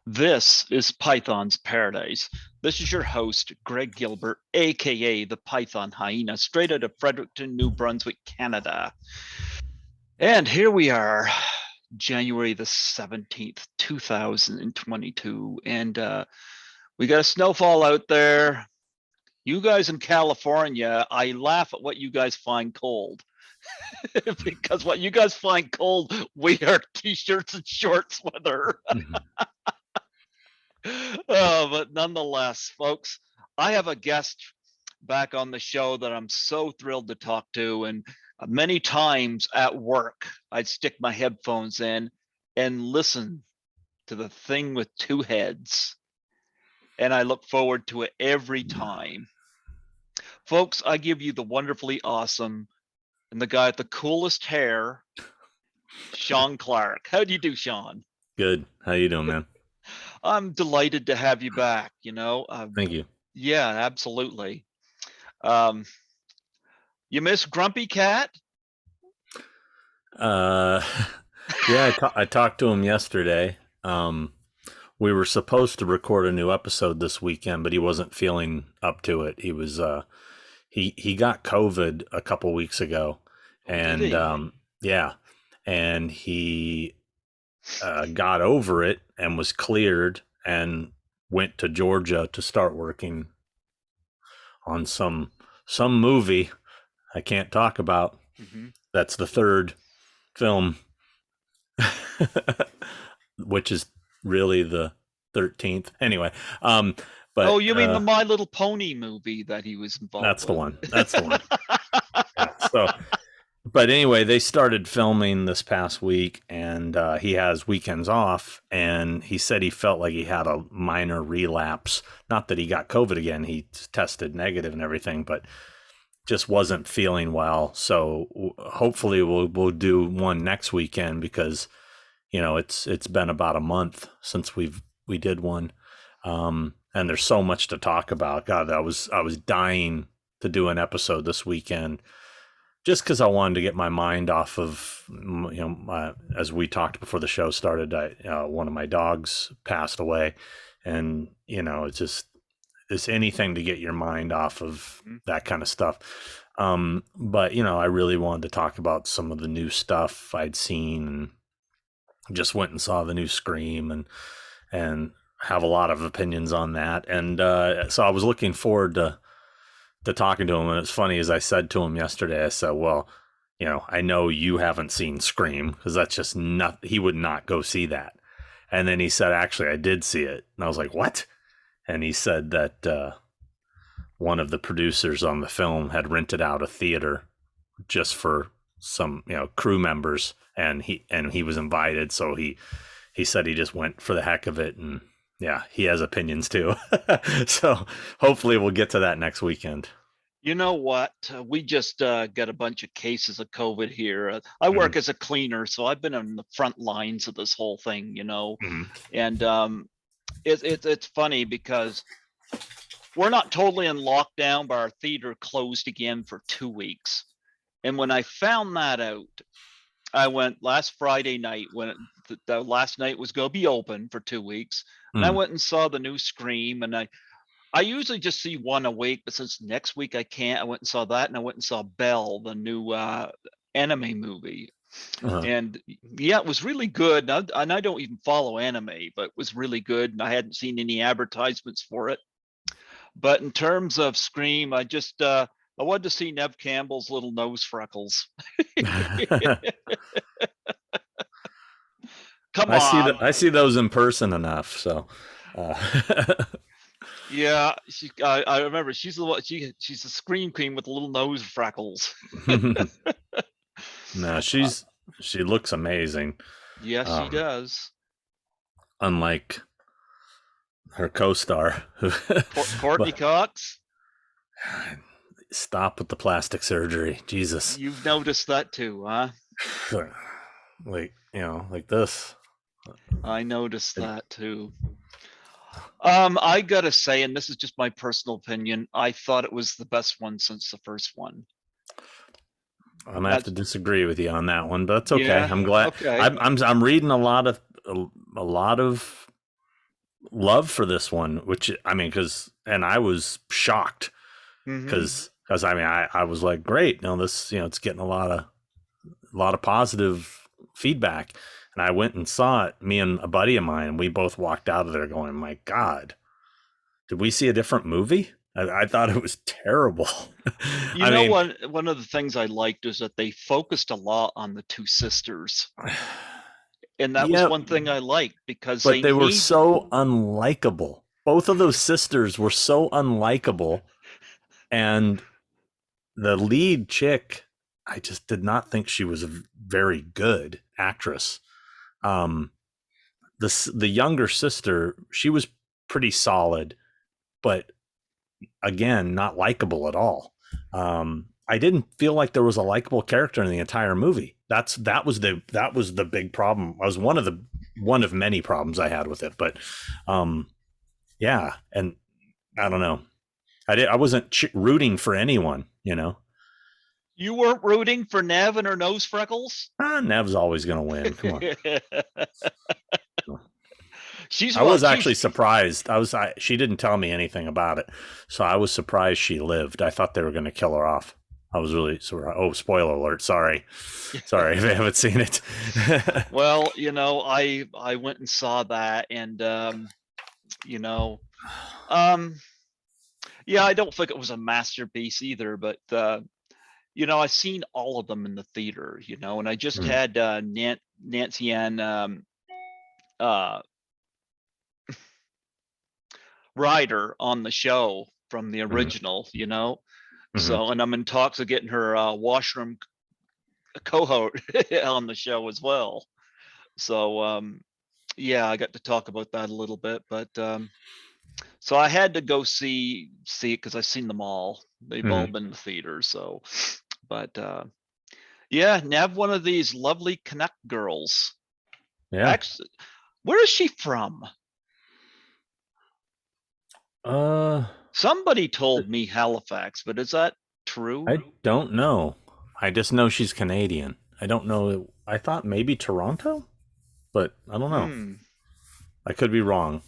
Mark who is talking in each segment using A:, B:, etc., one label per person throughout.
A: This is Python's Paradise. This is your host, Greg Gilbert, aka the Python Hyena, straight out of Fredericton, New Brunswick, Canada. And here we are, January the 17th, 2022. And we got a snowfall out there. You guys in California, I laugh at what you guys find cold. Because what you guys find cold, we are t-shirts and shorts weather. But nonetheless, folks, I have a guest back on the show that I'm so thrilled to talk to. And many times at work, I'd stick my headphones in and listen to the thing with two heads. And I look forward to it every time. Folks, I give you the wonderfully awesome and the guy with the coolest hair, Sean Clark. How do you do, Sean?
B: Good. How you doing, man?
A: I'm delighted to have you back.
B: Thank you.
A: Yeah, absolutely. Um, you miss Grumpy Cat?
B: Yeah, I talked to him yesterday. We were supposed to record a new episode this weekend, but he wasn't feeling up to it. He was he got COVID a couple weeks ago, and yeah, and he got over it and was cleared and went to Georgia to start working on some movie I can't talk about.
A: Mm-hmm.
B: That's the third film, which is really the 13th. Anyway, but
A: oh, you mean the My Little Pony movie that he was involved
B: that's
A: with?
B: the one. That's the one. Yeah, so, but anyway, they started filming this past week, and he has weekends off. And he said he felt like he had a minor relapse. Not that he got COVID again; he tested negative and everything, but just wasn't feeling well. So hopefully we'll do one next weekend, because it's been about a month since we did one, and there's so much to talk about. God, I was dying to do an episode this weekend, just because I wanted to get my mind off of, as we talked before the show started, one of my dogs passed away, and it's anything to get your mind off of that kind of stuff. But I really wanted to talk about some of the new stuff I'd seen, and just went and saw the new Scream, and have a lot of opinions on that. And so I was looking forward to talking to him. And it's funny, as I said to him yesterday, I said, well, I know you haven't seen Scream, because that's just not, he would not go see that. And then he said, actually, I did see it. And I was like, what? And he said that one of the producers on the film had rented out a theater just for some crew members, and he was invited, so he said he just went for the heck of it. And yeah, he has opinions too. So hopefully we'll get to that next weekend.
A: You know what? We just got a bunch of cases of COVID here. I work as a cleaner, so I've been on the front lines of this whole thing,
B: Mm-hmm.
A: And it's funny because we're not totally in lockdown, but our theater closed again for 2 weeks. And when I found that out, I went last Friday night, when the last night was going to be open for 2 weeks, and I went and saw the new Scream. And I usually just see one a week, but since next week I can't, I went and saw that, and I went and saw Belle, the new anime movie. And yeah, it was really good. And I don't even follow anime, but it was really good, and I hadn't seen any advertisements for it. But in terms of Scream, I wanted to see Nev Campbell's little nose freckles. Come on.
B: I see those in person enough. So,
A: Yeah, I remember she's the one. She's a Scream queen with little nose freckles.
B: no, she looks amazing.
A: Yes, she does.
B: Unlike her co-star,
A: Courtney Cox.
B: Stop with the plastic surgery, Jesus!
A: You've noticed that too, huh?
B: Like this.
A: I noticed that too. I gotta say, and this is just my personal opinion, I thought it was the best one since the first one.
B: I'm gonna have to disagree with you on that one, but that's okay.
A: Yeah,
B: I'm glad.
A: okay.
B: I'm reading a lot of love for this one, which I mean, and I was shocked
A: Mm-hmm.
B: because I mean, I was like, great, no, this, it's getting a lot of positive feedback, and I went and saw it. Me and a buddy of mine, and we both walked out of there going, my God, did we see a different movie? I thought it was terrible.
A: You
B: I
A: know,
B: mean,
A: one of the things I liked is that they focused a lot on the two sisters, and that was
B: yeah,
A: one thing I liked because
B: but
A: they
B: they were
A: need.
B: so unlikable. Both of those sisters were so unlikable, and the lead chick, I just did not think she was a very good actress. Um, the younger sister, she was pretty solid, but again, not likable at all. I didn't feel like there was a likable character in the entire movie. That was the big problem. I was one of many problems I had with it. But yeah, and I don't know. I wasn't rooting for anyone.
A: You weren't rooting for Nev and her nose freckles.
B: Nev's always gonna win. Come on.
A: She's
B: I was
A: what
B: actually
A: she's.
B: surprised. She didn't tell me anything about it, so I was surprised she lived. I thought they were going to kill her off. I was really surprised. Oh, spoiler alert! Sorry if you haven't seen it.
A: Well, I went and saw that, and you know, um, yeah, I don't think it was a masterpiece either, but I seen all of them in the theater, and I just
B: Mm,
A: had Nancy Ann uh, Ryder on the show from the
B: mhm,
A: original.
B: mhm.
A: So, and I'm in talks of getting her washroom cohort on the show as well. So, yeah, I got to talk about that a little bit, but so I had to go see it because I've seen them all. They've all
B: Mhm.
A: been in the theater. So, but yeah, Nav, one of these lovely Canuck girls.
B: Yeah.
A: Actually, where is she from?
B: Uh,
A: Somebody told me Halifax, but is that true?
B: I don't know. I just know she's Canadian. I don't know. I thought maybe Toronto, but I don't know.
A: Hmm.
B: I could be wrong.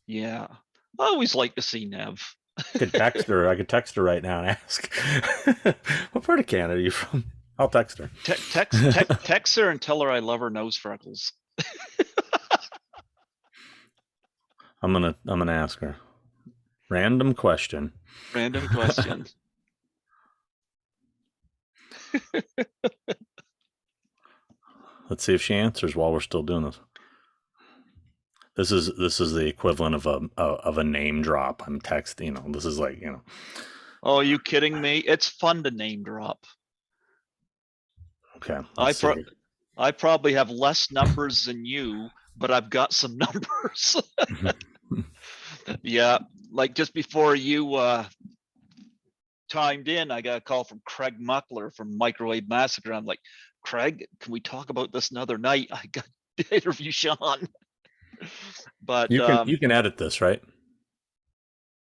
A: Yeah. I always like to see Nev.
B: Could text her. I could text her right now and ask, what part of Canada are you from? I'll text her.
A: Text her and tell her I love her nose freckles.
B: I'm gonna ask her. Random question.
A: Random question.
B: Let's see if she answers while we're still doing this. This is the equivalent of a name drop. I'm texting. This is like.
A: Oh, are you kidding me? It's fun to name drop.
B: Okay.
A: I
B: Let's
A: pro
B: see.
A: I probably have less numbers than you, but I've got some numbers. Yeah, like just before you timed in, I got a call from Craig Muckler from Microwave Massacre. I'm like, Craig, can we talk about this another night? I got to interview Sean. But
B: you can edit this, right?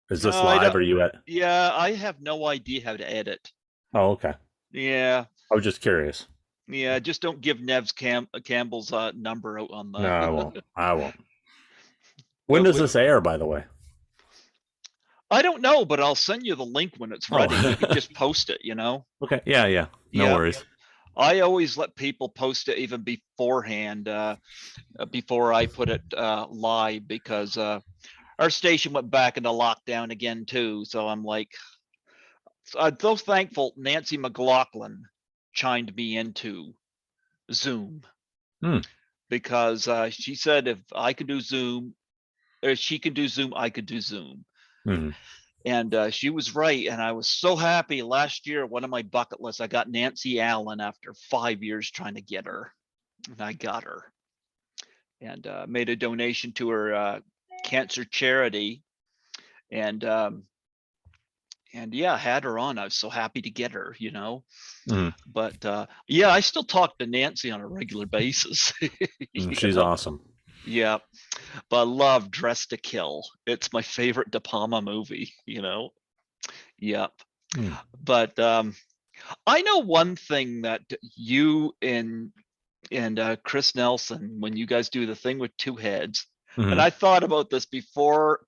B: Is this
A: no, I
B: live
A: don't.
B: or you at?
A: Yeah, I have no idea how to edit.
B: Oh, okay.
A: Yeah,
B: I was just curious.
A: yeah, just don't give Nev's Campbell's number out on
B: No,
A: the.
B: I won't. I won't. When
A: But
B: does this air, by the way?
A: I don't know, but I'll send you the link when it's ready. You can
B: Oh,
A: just post it.
B: okay. Yeah, yeah. No
A: Yep.
B: worries.
A: I always let people post it even beforehand, before I put it live, because our station went back into lockdown again too. So I'm like, I'm so thankful Nancy McLaughlin chimed me into Zoom,
B: Hmm.
A: because she said if I could do Zoom, or she could do Zoom, I could do Zoom.
B: Hmm.
A: And she was right. And I was so happy last year. One of my bucket lists, I got Nancy Allen after 5 years trying to get her, and I got her, and made a donation to her cancer charity. And yeah, had her on. I was so happy to get her.
B: Hmm.
A: But yeah, I still talk to Nancy on a regular basis. you
B: She's
A: know
B: awesome.
A: yeah, but I love Dress to Kill. It's my favorite De Palma movie. Yep.
B: Hmm.
A: But I know one thing that you and Chris Nelson, when you guys do the thing with two heads, And I thought about this before,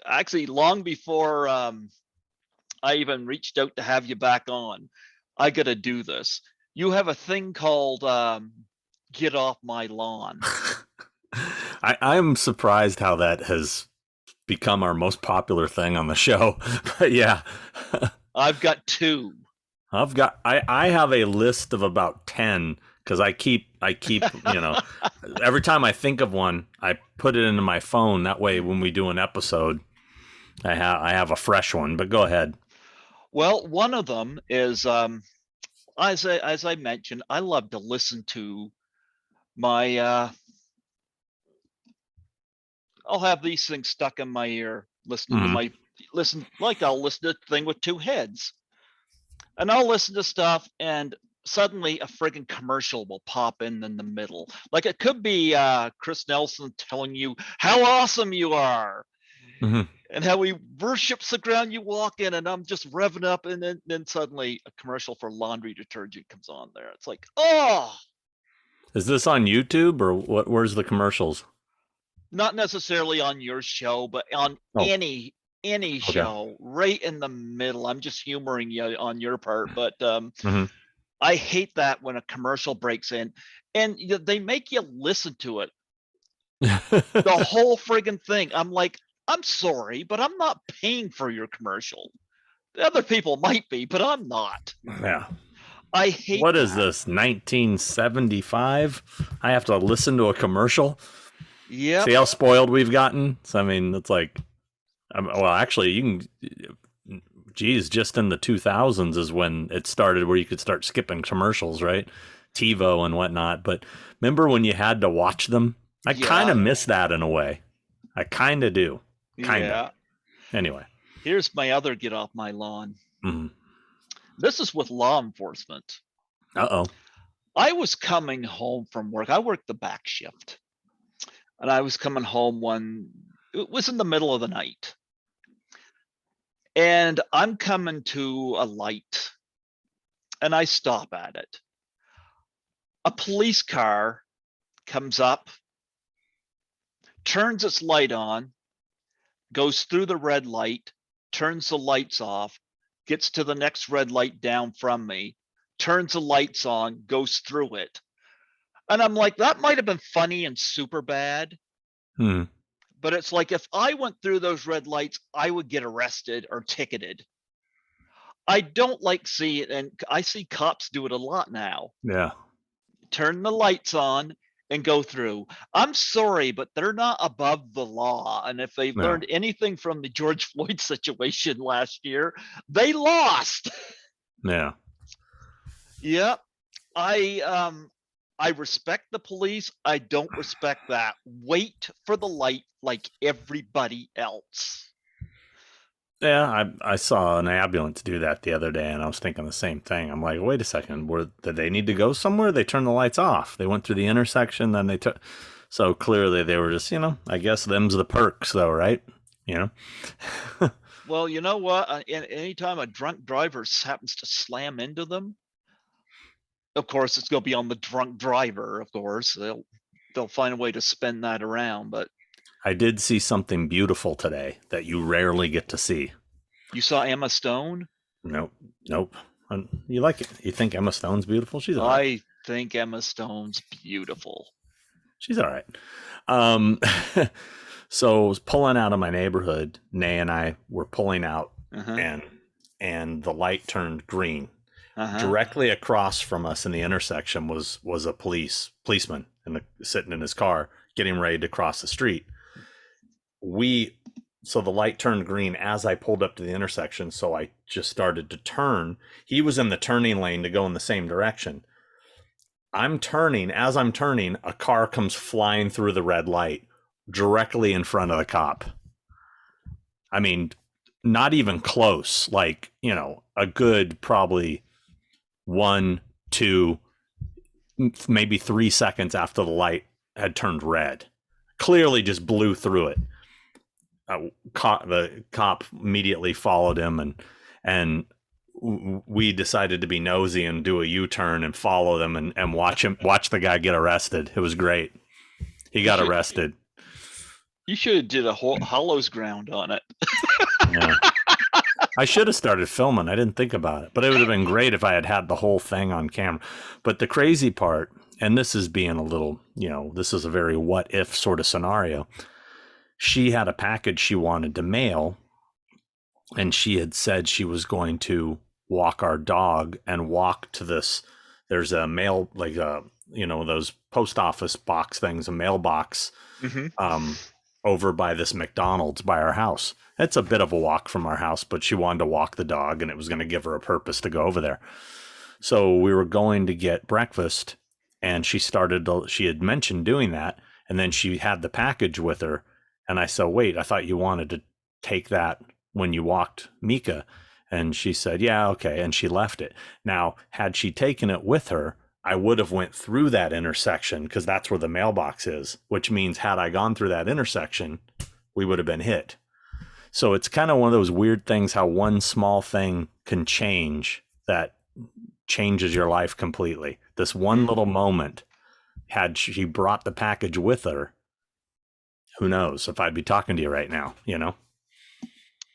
A: actually long before I even reached out to have you back on. I got to do this. You have a thing called Get Off My Lawn.
B: I'm surprised how that has become our most popular thing on the show. But yeah.
A: I've got 2.
B: I have a list of about 10 because I keep every time I think of one, I put it into my phone. That way, when we do an episode, I have a fresh one. But go ahead.
A: Well, one of them is as I mentioned, I love to listen to my I'll have these things stuck in my ear, listening to my I'll listen to a thing with 2 heads. And I'll listen to stuff, and suddenly a friggin' commercial will pop in the middle. Like it could be Chris Nelson telling you how awesome you are, and how he worships the ground you walk in, and I'm just revving up, and then suddenly a commercial for laundry detergent comes on there. It's like, oh!
B: Is this on YouTube or what? Where's the commercials?
A: Not necessarily on your show, but on any show, right in the middle. I'm just humoring you on your part, but I hate that when a commercial breaks in and they make you listen to it. The whole friggin' thing. I'm like, I'm sorry, but I'm not paying for your commercial. The other people might be, but I'm not.
B: Yeah.
A: I hate
B: What is this, 1975? I have to listen to a commercial?
A: Yeah.
B: See how spoiled we've gotten? So, I mean, it's like, well, actually, you can, geez, just in the 2000s is when it started where you could start skipping commercials, right? TiVo and whatnot. But remember when you had to watch them? I kind of miss that in a way. I kind of do. Kind of. Yeah. Anyway.
A: Here's my other Get Off My Lawn. This is with law enforcement.
B: Uh-oh.
A: I was coming home from work. I worked the back shift. And I was coming home it was in the middle of the night. And I'm coming to a light. And I stop at it. A police car comes up, turns its light on, goes through the red light, turns the lights off, gets to the next red light down from me, turns the lights on, goes through it. And I'm like, that might have been funny and super bad. But it's like, if I went through those red lights, I would get arrested or ticketed. I don't like see it. And I see cops do it a lot now.
B: Yeah.
A: Turn the lights on and go through. I'm sorry, but they're not above the law. And if they've learned anything from the George Floyd situation last year, they lost.
B: Yeah.
A: Yep. I respect the police. I don't respect that. Wait for the light like everybody else.
B: Yeah, I saw an ambulance do that the other day, and I was thinking the same thing. I'm like, wait a second, did they need to go somewhere? They turned the lights off. They went through the intersection, then they took. So clearly they were just, I guess them's the perks, though, right?
A: Well, you know what? Anytime a drunk driver happens to slam into them, of course, it's going to be on the drunk driver. Of course, they'll find a way to spin that around. But
B: I did see something beautiful today that you rarely get to see.
A: You saw Emma Stone?
B: Nope. You like it? You think Emma Stone's beautiful? She's all right.
A: I think Emma Stone's beautiful.
B: She's all right. So I was pulling out of my neighborhood. Nay and I were pulling out, and the light turned green. Directly across from us in the intersection was a policeman sitting in his car getting ready to cross the street. So the light turned green as I pulled up to the intersection, so I just started to turn. He was in the turning lane to go in the same direction. I'm turning. As I'm turning, a car comes flying through the red light directly in front of the cop. I mean, not even close, like, a good probably 1, 2, maybe 3 seconds after the light had turned red. Clearly just blew through it. The cop immediately followed him, and we decided to be nosy and do a U-turn and follow them and watch the guy get arrested. It was great. He got arrested.
A: You should have did a whole Hollowsground on it.
B: Yeah. I should have started filming. I didn't think about it, but it would have been great if I had had the whole thing on camera. But the crazy part, and this is being a little, this is a very what if sort of scenario. She had a package she wanted to mail, and she had said she was going to walk our dog and walk to this. There's a mail, like those post office box things, a mailbox, over by this McDonald's by our house. It's a bit of a walk from our house, but she wanted to walk the dog, and it was going to give her a purpose to go over there. So we were going to get breakfast, and she had mentioned doing that, and then she had the package with her, and I said, wait, I thought you wanted to take that when you walked Mika. And she said, yeah, okay, and she left it. Now, had she taken it with her, I would have went through that intersection, because that's where the mailbox is, which means had I gone through that intersection, we would have been hit. So it's kind of one of those weird things, how one small thing can change, that changes your life completely. This one little moment, had she brought the package with her, who knows if I'd be talking to you right now,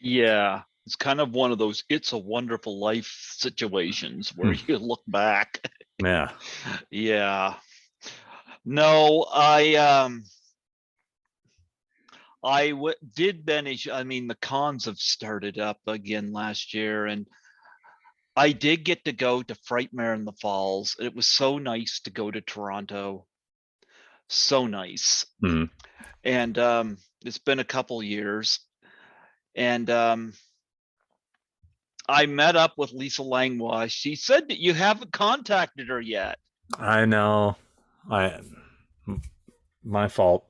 A: Yeah. It's kind of one of those It's a Wonderful Life situations where you look back.
B: Yeah.
A: Yeah. No, did manage. I mean, the cons have started up again last year, and I did get to go to Frightmare in the Falls. It was so nice to go to Toronto. So nice.
B: Mm-hmm.
A: And it's been a couple years. And I met up with Lisa Langlois. She said that you haven't contacted her yet.
B: I know. My fault.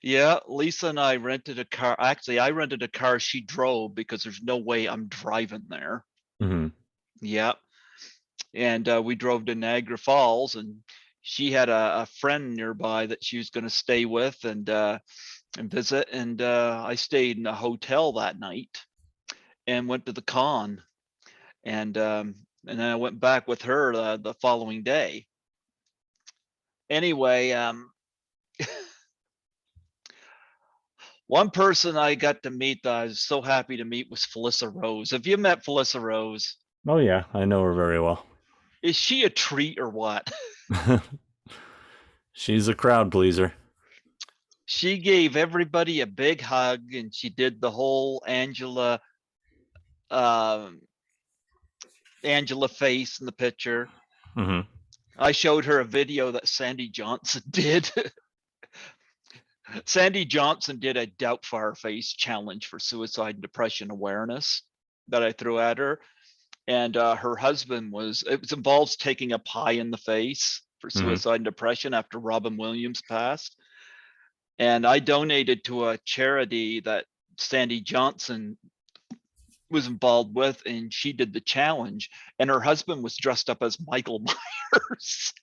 A: Yeah, Lisa and I rented a car. Actually, I rented a car. She drove, because there's no way I'm driving there.
B: Mm-hmm.
A: Yeah. And we drove to Niagara Falls, and she had a friend nearby that she was going to stay with and visit. And I stayed in a hotel that night and went to the con. And then I went back with her the following day. Anyway, one person I got to meet that I was so happy to meet was Felissa Rose. Have you met Felissa Rose?
B: Oh, yeah. I know her very well.
A: Is she a treat or what?
B: She's a crowd pleaser.
A: She gave everybody a big hug, and she did the whole Angela face in the picture.
B: Mm-hmm.
A: I showed her a video that Sandy Johnson did. Sandy Johnson did a Doubtfire face challenge for suicide and depression awareness that I threw at her. And her husband involves taking a pie in the face for suicide and depression after Robin Williams passed. And I donated to a charity that Sandy Johnson was involved with, and she did the challenge, and her husband was dressed up as Michael Myers.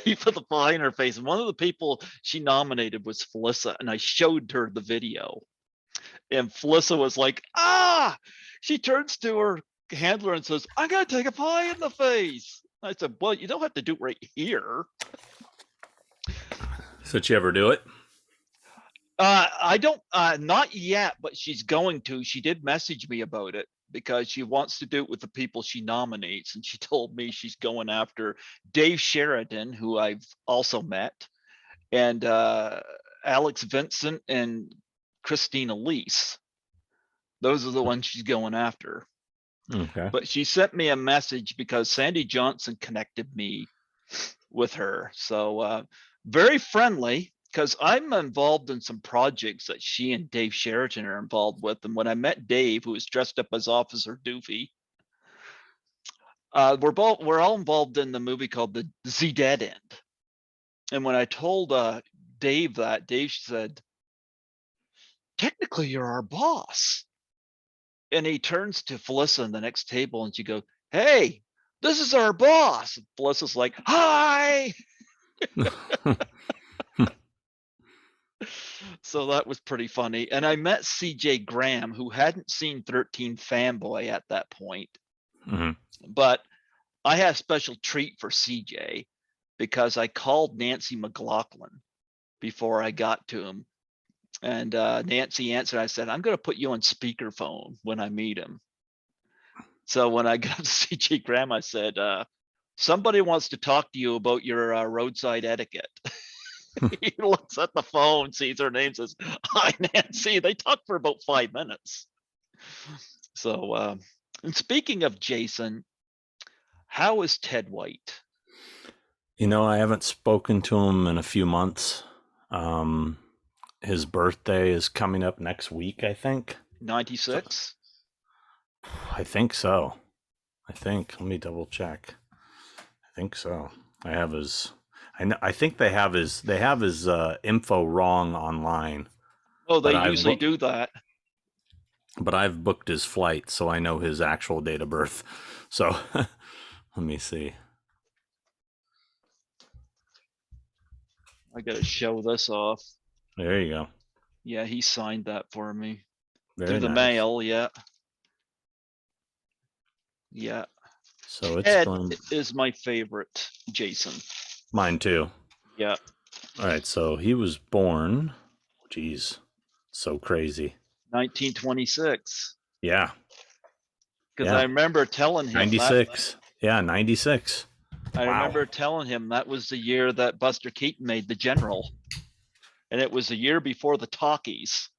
A: He put the pie in her face, and one of the people she nominated was Felissa, and I showed her the video, and Felissa was like, she turns to her handler and says, I'm gonna take a pie in the face. I said, well, you don't have to do it right here.
B: So did you ever do it?
A: I don't, not yet, but she's going to. She did message me about it because she wants to do it with the people she nominates. And she told me she's going after Dave Sheridan, who I've also met, and Alex Vincent and Christina Lease. Those are the ones she's going after.
B: Okay.
A: But she sent me a message because Sandy Johnson connected me with her. So very friendly, because I'm involved in some projects that she and Dave Sheridan are involved with. And when I met Dave, who was dressed up as Officer Doofy, we're all involved in the movie called The Dead End. And when I told Dave that, Dave said, technically you're our boss. And he turns to Felissa in the next table and she goes, hey, this is our boss. And Felissa's like, hi. So that was pretty funny. And I met CJ Graham, who hadn't seen 13 Fanboy at that point. But I had a special treat for CJ because I called Nancy McLaughlin before I got to him. And Nancy answered. I said, I'm going to put you on speakerphone when I meet him. So when I got to see G. Graham, I said, somebody wants to talk to you about your roadside etiquette. He looks at the phone, sees her name, says, hi, Nancy. They talk for about 5 minutes. So, and speaking of Jason, how is Ted White?
B: I haven't spoken to him in a few months. His birthday is coming up next week, I think.
A: 96?
B: I think so. Let me double check. I think so. I have his. I think they have his info wrong online.
A: Oh, they usually do that.
B: But I've booked his flight, so I know his actual date of birth. So let me see.
A: I gotta show this off.
B: There you go.
A: Yeah, he signed that for me.
B: Very
A: through the
B: nice.
A: mail. Yeah.
B: So
A: Ted is my favorite Jason.
B: Mine too.
A: Yeah.
B: All right. So he was born. Geez, so crazy.
A: 1926.
B: Yeah.
A: Because I remember telling him
B: 96. 96.
A: I remember telling him that was the year that Buster Keaton made The General. And it was a year before the talkies.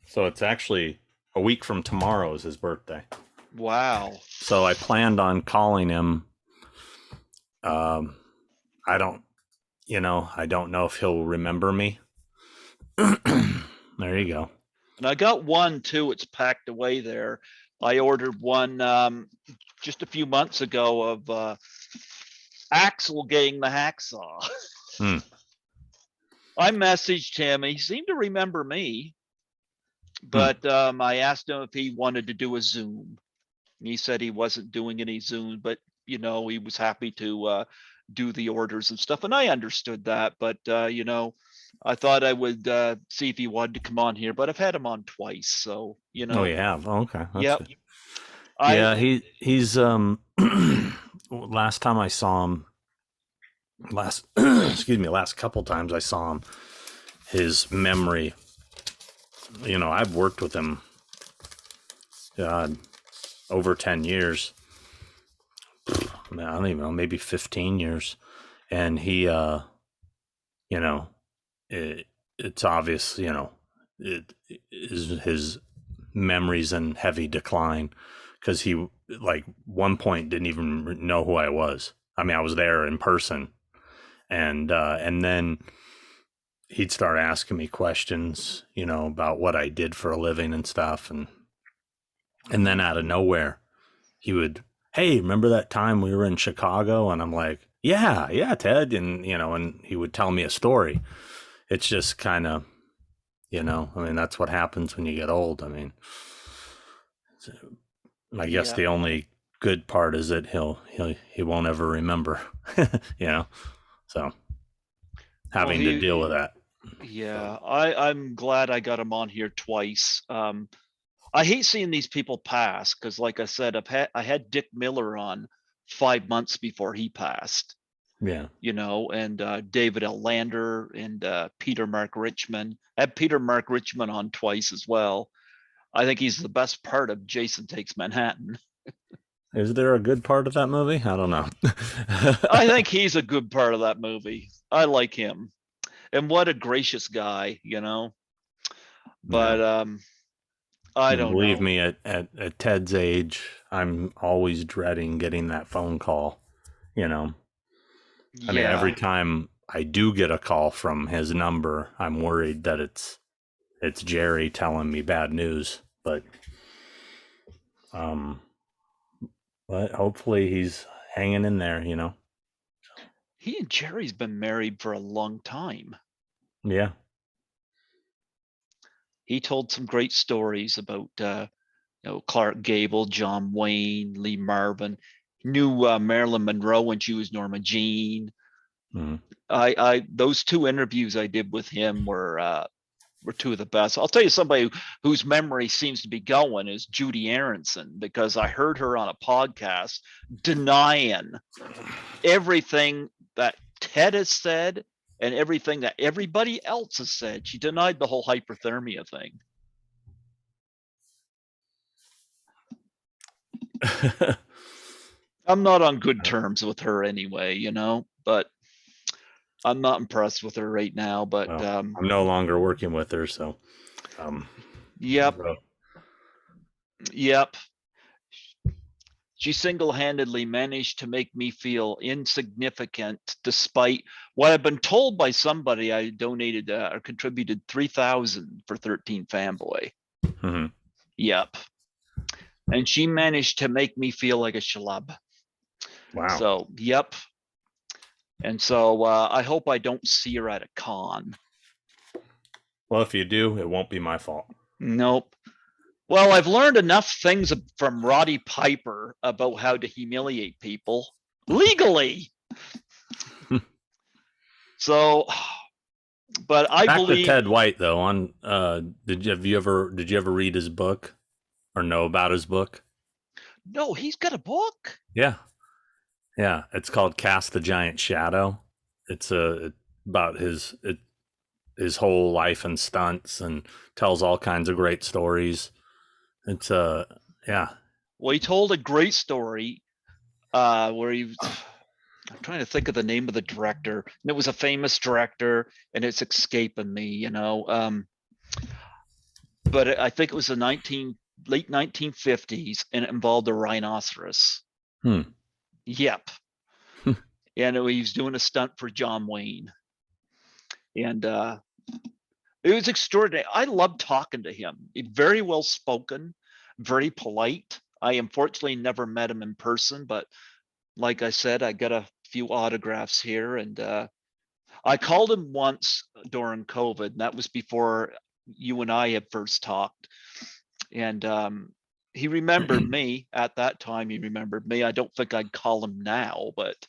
B: So it's actually a week from tomorrow is his birthday.
A: Wow.
B: So I planned on calling him. I don't know if he'll remember me. There you go.
A: And I got one too. It's packed away there. I ordered one just a few months ago of Axel getting the hacksaw. I messaged him. He seemed to remember me, but I asked him if he wanted to do a Zoom. And he said he wasn't doing any Zoom, but he was happy to do the orders and stuff. And I understood that, but I thought I would see if he wanted to come on here, but I've had him on twice, so
B: Oh, you have? Oh, okay.
A: Yep.
B: Yeah, he's last time I saw him, last couple times I saw him, his memory, I've worked with him over 10 years. I don't even know, maybe 15 years. And he, it's obvious, it is his memories in heavy decline because he, like, one point didn't even know who I was. I mean, I was there in person, and then he'd start asking me questions, about what I did for a living and stuff, and then out of nowhere, he would, hey, remember that time we were in Chicago? And I'm like, yeah, Ted, and and he would tell me a story. It's just kind of, I mean, that's what happens when you get old. I mean, I guess the only good part is that he won't ever remember, so having to deal with that.
A: Yeah, I'm glad I got him on here twice. I hate seeing these people pass because, like I said, I had Dick Miller on 5 months before he passed.
B: Yeah.
A: And David L. Lander and Peter Mark Richmond. I had Peter Mark Richmond on twice as well. I think he's the best part of Jason Takes Manhattan.
B: Is there a good part of that movie? I don't know.
A: I think he's a good part of that movie. I like him. And what a gracious guy, But I don't
B: believe
A: know.
B: me, at Ted's age, I'm always dreading getting that phone call, I mean, every time I do get a call from his number, I'm worried that it's Jerry telling me bad news, but hopefully he's hanging in there,
A: He and Jerry's been married for a long time.
B: Yeah.
A: He told some great stories about Clark Gable, John Wayne, Lee Marvin. He knew Marilyn Monroe when she was Norma Jean. I those two interviews I did with him were two of the best. I'll tell you somebody whose memory seems to be going is Judy Aronson, because I heard her on a podcast denying everything that Ted has said and everything that everybody else has said. She denied the whole hyperthermia thing. I'm not on good terms with her anyway, but I'm not impressed with her right now. But
B: well, I'm no longer working with her, so
A: yep. She single-handedly managed to make me feel insignificant, despite what I've been told by somebody. I donated or contributed 3,000 for 13 Fanboy.
B: Mm-hmm.
A: Yep. And she managed to make me feel like a schlub.
B: Wow.
A: So, yep. And so I hope I don't see her at a con.
B: Well, if you do, it won't be my fault.
A: Nope. Well, I've learned enough things from Roddy Piper about how to humiliate people legally. So, but I
B: Back
A: believe
B: to Ted White though. On did you ever read his book or know about his book?
A: No, he's got a book.
B: Yeah. It's called Cast the Giant Shadow. It's about his whole life and stunts, and tells all kinds of great stories. It's yeah.
A: Well, he told a great story where he was. I'm trying to think of the name of the director. And it was a famous director, and it's escaping me, But I think it was the late 1950s, and it involved a rhinoceros. Yep. And he was doing a stunt for John Wayne, and it was extraordinary. I loved talking to him. He's very well spoken, very polite. I unfortunately never met him in person, but like I said, I got a few autographs here, and I called him once during COVID, and that was before you and I had first talked. And he remembered me at that time. He remembered me. I don't think I'd call him now, but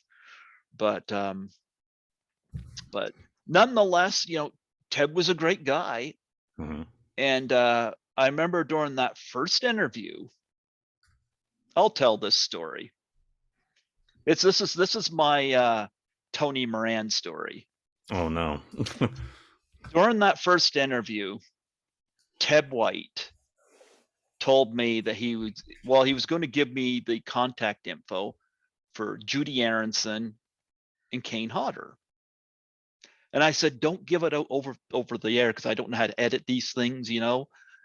A: nonetheless, Ted was a great guy.
B: Mm-hmm.
A: And I remember during that first interview, I'll tell this story. This is my Tony Moran story.
B: Oh no.
A: During that first interview, Ted White told me that he was going to give me the contact info for Judy Aronson and Kane Hodder. And I said, don't give it out over the air, because I don't know how to edit these things,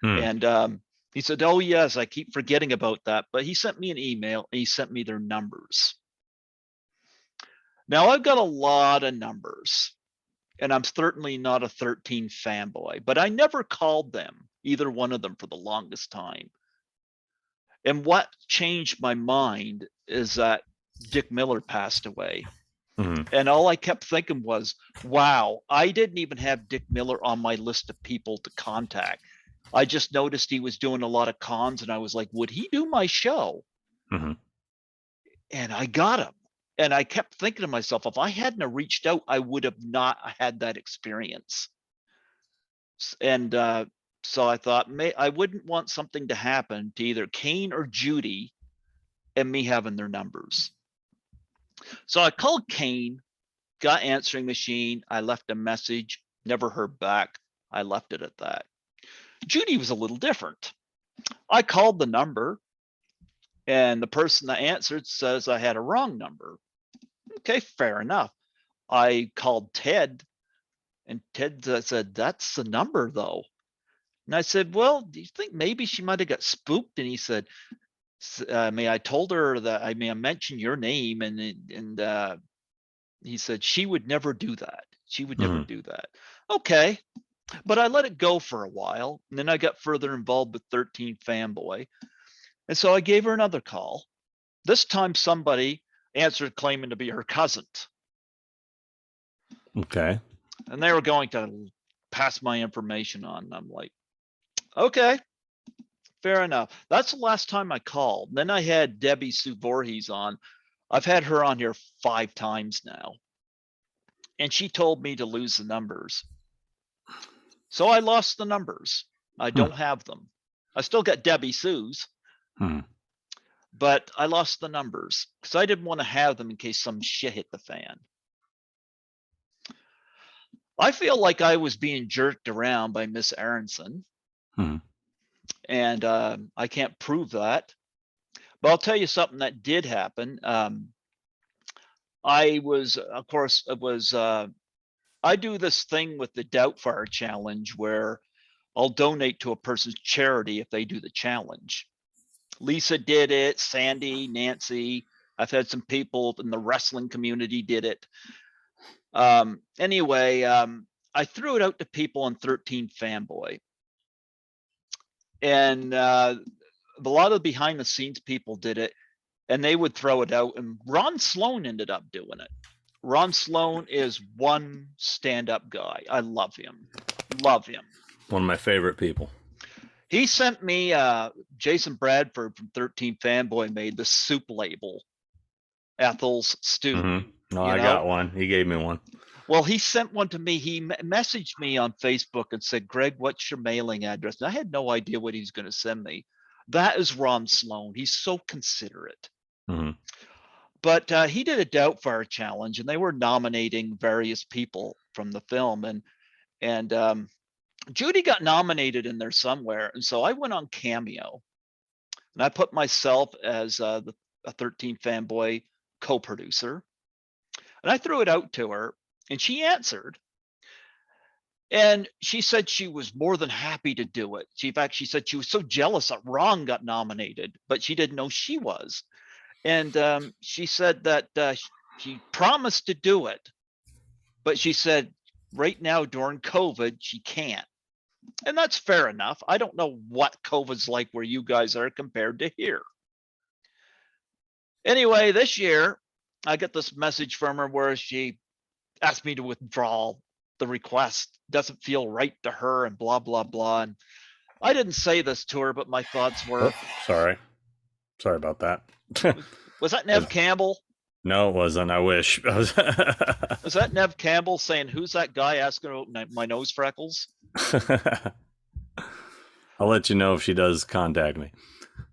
A: And he said, oh yes, I keep forgetting about that. But he sent me an email, and he sent me their numbers. Now I've got a lot of numbers, and I'm certainly not a 13 fanboy, but I never called them, either one of them, for the longest time. And what changed my mind is that Dick Miller passed away.
B: Mm-hmm.
A: And all I kept thinking was, wow, I didn't even have Dick Miller on my list of people to contact. I just noticed he was doing a lot of cons, and I was like, would he do my show?
B: Mm-hmm.
A: And I got him. And I kept thinking to myself, if I hadn't reached out, I would have not had that experience. And so I thought, I wouldn't want something to happen to either Kane or Judy and me having their numbers. So I called Kane, got answering machine. I left a message, never heard back. I left it at that. Judy was a little different. I called the number, and the person that answered says I had a wrong number. Okay, fair enough. I called Ted, and Ted said, that's the number though. And I said, well, do you think maybe she might have got spooked? And he said, I told her that I mentioned your name, and he said she would never do that. She would never do that. Okay. But I let it go for a while, and then I got further involved with 13 Fanboy. And so I gave her another call. This time somebody answered claiming to be her cousin.
B: Okay.
A: And they were going to pass my information on. And I'm like, okay, fair enough. That's the last time I called. Then I had Debbie Sue Voorhees on. I've had her on here 5 times now. And she told me to lose the numbers. So I lost the numbers. I don't have them. I still got Debbie Sue's, but I lost the numbers because I didn't want to have them in case some shit hit the fan. I feel like I was being jerked around by Miss Aronson,
B: Hmm.
A: and I can't prove that. But I'll tell you something that did happen. I was, of course, it was. I do this thing with the Doubtfire challenge where I'll donate to a person's charity if they do the challenge. Lisa did it, Sandy, Nancy. I've had some people in the wrestling community did it. Anyway, I threw it out to people on 13 Fanboy. And a lot of the behind the scenes people did it, and they would throw it out. And Ron Sloan ended up doing it. Ron Sloan is one stand-up guy. I love him. Love him.
B: One of my favorite people.
A: He sent me Jason Bradford from 13 Fanboy made the soup label, Ethel's stew.
B: Mm-hmm. No, I got one. He gave me one.
A: Well, he sent one to me. He messaged me on Facebook and said, Greg, what's your mailing address? And I had no idea what he's going to send me. That is Ron Sloan. He's so considerate.
B: Mm-hmm.
A: But he did a Doubtfire challenge, and they were nominating various people from the film. And Judy got nominated in there somewhere. And so I went on Cameo, and I put myself as a 13 Fanboy co-producer. And I threw it out to her, and she answered. And she said she was more than happy to do it. In fact, she said she was so jealous that Ron got nominated, but she didn't know she was. And she said that she promised to do it, but she said right now during COVID, she can't. And that's fair enough. I don't know what COVID's like where you guys are compared to here. Anyway, this year, I get this message from her where she asked me to withdraw the request. Doesn't feel right to her and blah, blah, blah. And I didn't say this to her, but my thoughts were...
B: Oh, sorry about that.
A: Was that Nev Campbell?
B: No, it wasn't. I wish.
A: Was that Nev Campbell saying, who's that guy asking about my nose freckles?
B: I'll let you know if she does contact me.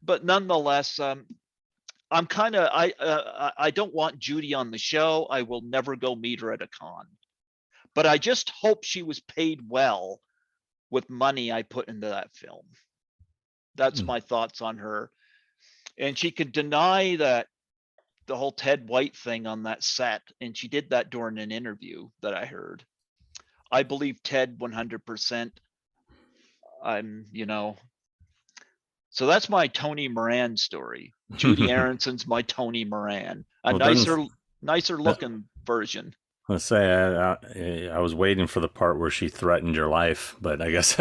A: But nonetheless, I'm kind of, I don't want Judy on the show. I will never go meet her at a con. But I just hope she was paid well with money I put into that film. That's my thoughts on her. And she could deny that the whole Ted White thing on that set. And she did that during an interview that I heard. I believe Ted 100%. So that's my Tony Moran story. Judy Aronson's my Tony Moran, a nicer looking version.
B: Let's say I was waiting for the part where she threatened your life, but I guess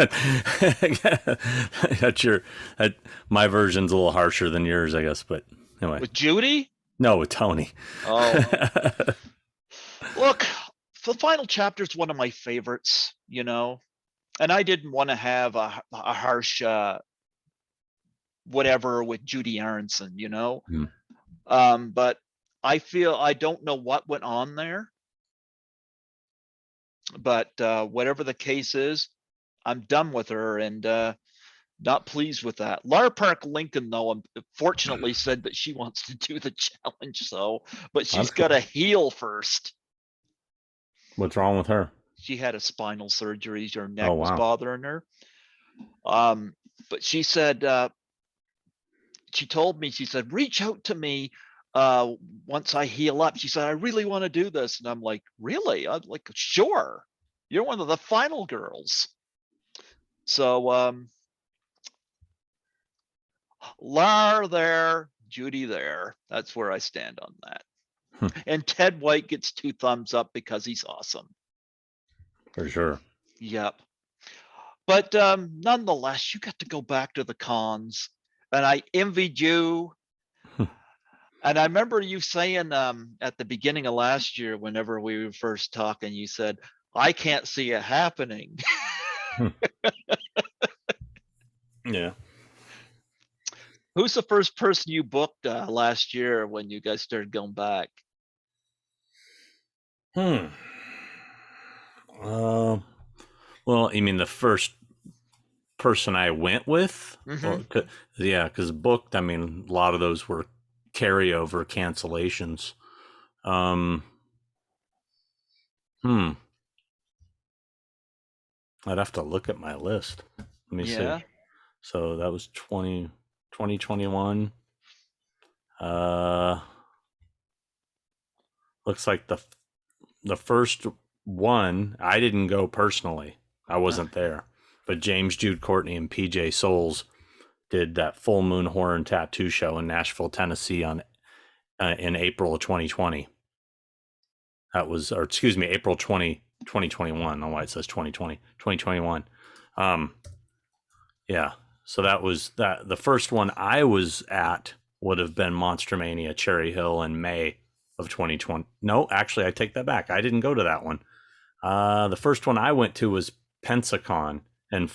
B: my version's a little harsher than yours, I guess. But anyway,
A: with Judy?
B: No, with Tony.
A: Oh, look, the final chapter is one of my favorites, and I didn't want to have a harsh whatever with Judy Aronson, but I feel I don't know what went on there. But whatever the case is, I'm done with her and not pleased with that. Lara Park Lincoln, though, fortunately said that she wants to do the challenge, but she's got to heal first.
B: What's wrong with her?
A: She had a spinal surgery. Her neck was bothering her. But she said, she told me, she said, reach out to me once I heal up. She said, I really want to do this. And I'm like, really? I'm like, sure. You're one of the final girls. So Lar there, Judy there. That's where I stand on that. And Ted White gets 2 thumbs up because he's awesome.
B: For sure.
A: Yep. But nonetheless, you got to go back to the cons. And I envied you. And I remember you saying at the beginning of last year, whenever we were first talking, you said, I can't see it happening.
B: Yeah.
A: Who's the first person you booked last year when you guys started going back?
B: Well, you mean the first person I went with? Mm-hmm. Yeah, because booked, I mean, a lot of those were carryover cancellations. I'd have to look at my list. Let me
A: Yeah.
B: see. So that was 2021. Looks like the first one, I didn't go personally. I wasn't there. But James Jude Courtney and PJ Souls did that Full Moon Horror and Tattoo show in Nashville, Tennessee in April of 2020. That was, or excuse me, April 2021. I don't know why it says 2020, 2021. Yeah. So that was that. The first one I was at would have been Monster Mania Cherry Hill in May of 2020. No, actually, I take that back. I didn't go to that one. The first one I went to was Pensacon in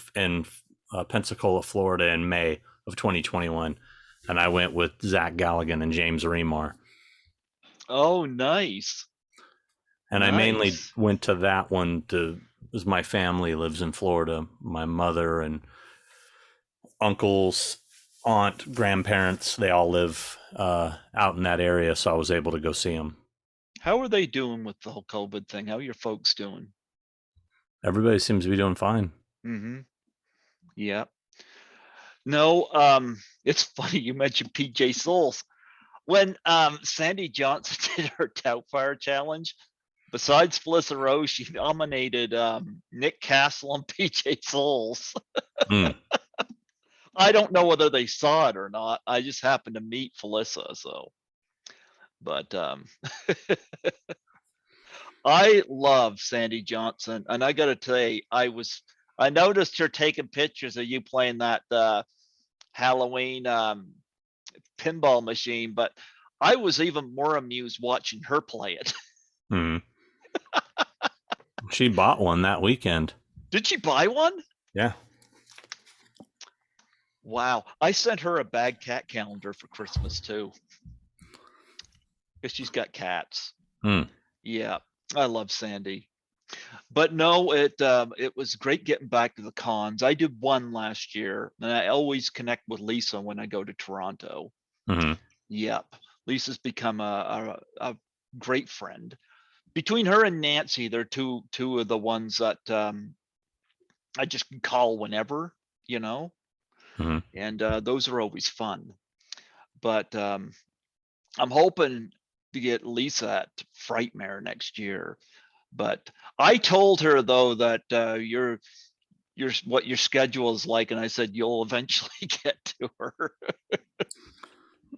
B: Pensacola, Florida in May of 2021. And I went with Zach Galligan and James Remar.
A: Oh, nice.
B: And I mainly went to that one because my family lives in Florida. My mother and uncles, aunt, grandparents, they all live out in that area. So I was able to go see them.
A: How are they doing with the whole COVID thing? How are your folks doing?
B: Everybody seems to be doing fine.
A: Mm-hmm. Yeah. No, it's funny you mentioned PJ Souls. When Sandy Johnson did her Doubtfire challenge, besides Felissa Rose, she nominated Nick Castle and PJ Souls. I don't know whether they saw it or not. I just happened to meet Felissa, so. But I love Sandy Johnson, and I got to tell you, I noticed her taking pictures of you playing that Halloween pinball machine, but I was even more amused watching her play it.
B: She bought one that weekend.
A: Did she buy one?
B: Yeah.
A: Wow. I sent her a bag cat calendar for Christmas too, because she's got cats. Yeah, I love Sandy. But no, it was great getting back to the cons. I did one last year, and I always connect with Lisa when I go to Toronto. Yep, Lisa's become a great friend. Between her and Nancy, they're two of the ones that I just can call whenever, you know. And those are always fun. But I'm hoping to get Lisa at Frightmare next year. But I told her though that your what your schedule is like, and I said you'll eventually get to her.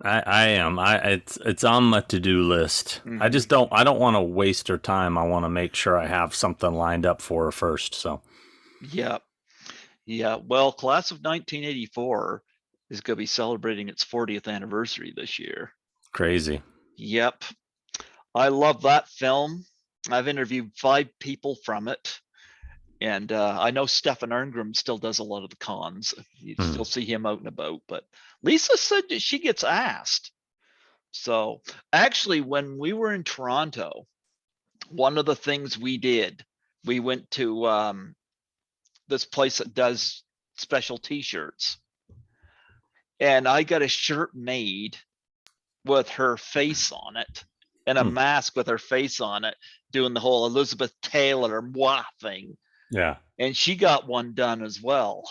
B: I am. It's on my to-do list. I just don't want to waste her time. I want to make sure I have something lined up for her first. So
A: Yeah. Well, class of 1984 is going to be celebrating its 40th anniversary this year.
B: Crazy.
A: Yep. I love that film. I've interviewed 5 people from it. And I know Stefan Erngrim still does a lot of the cons. You still see him out and about. But Lisa said that she gets asked. So actually, when we were in Toronto, one of the things we did, we went to this place that does special T-shirts. And I got a shirt made with her face on it and a mask with her face on it, doing the whole Elizabeth Taylor moi thing.
B: Yeah.
A: And she got one done as well.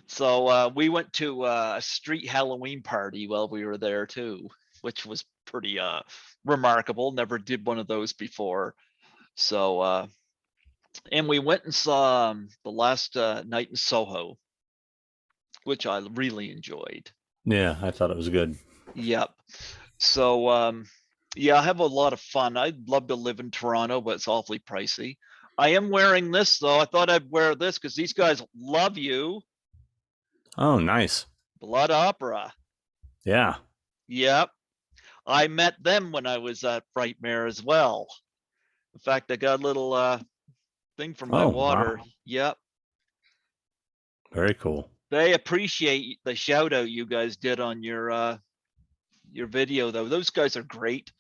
A: So we went to a street Halloween party while we were there too, which was pretty remarkable. Never did one of those before. So and we went and saw the last night in Soho, which I really enjoyed.
B: Yeah, I thought it was good.
A: Yep. So yeah, I have a lot of fun. I'd love to live in Toronto, but it's awfully pricey. I am wearing this though. I thought I'd wear this because these guys love you.
B: Oh, nice.
A: Blood Opera.
B: Yeah.
A: Yep. I met them when I was at Frightmare as well. In fact, I got a little thing from my water. Wow. Yep.
B: Very cool.
A: They appreciate the shout out you guys did on your video though. Those guys are great.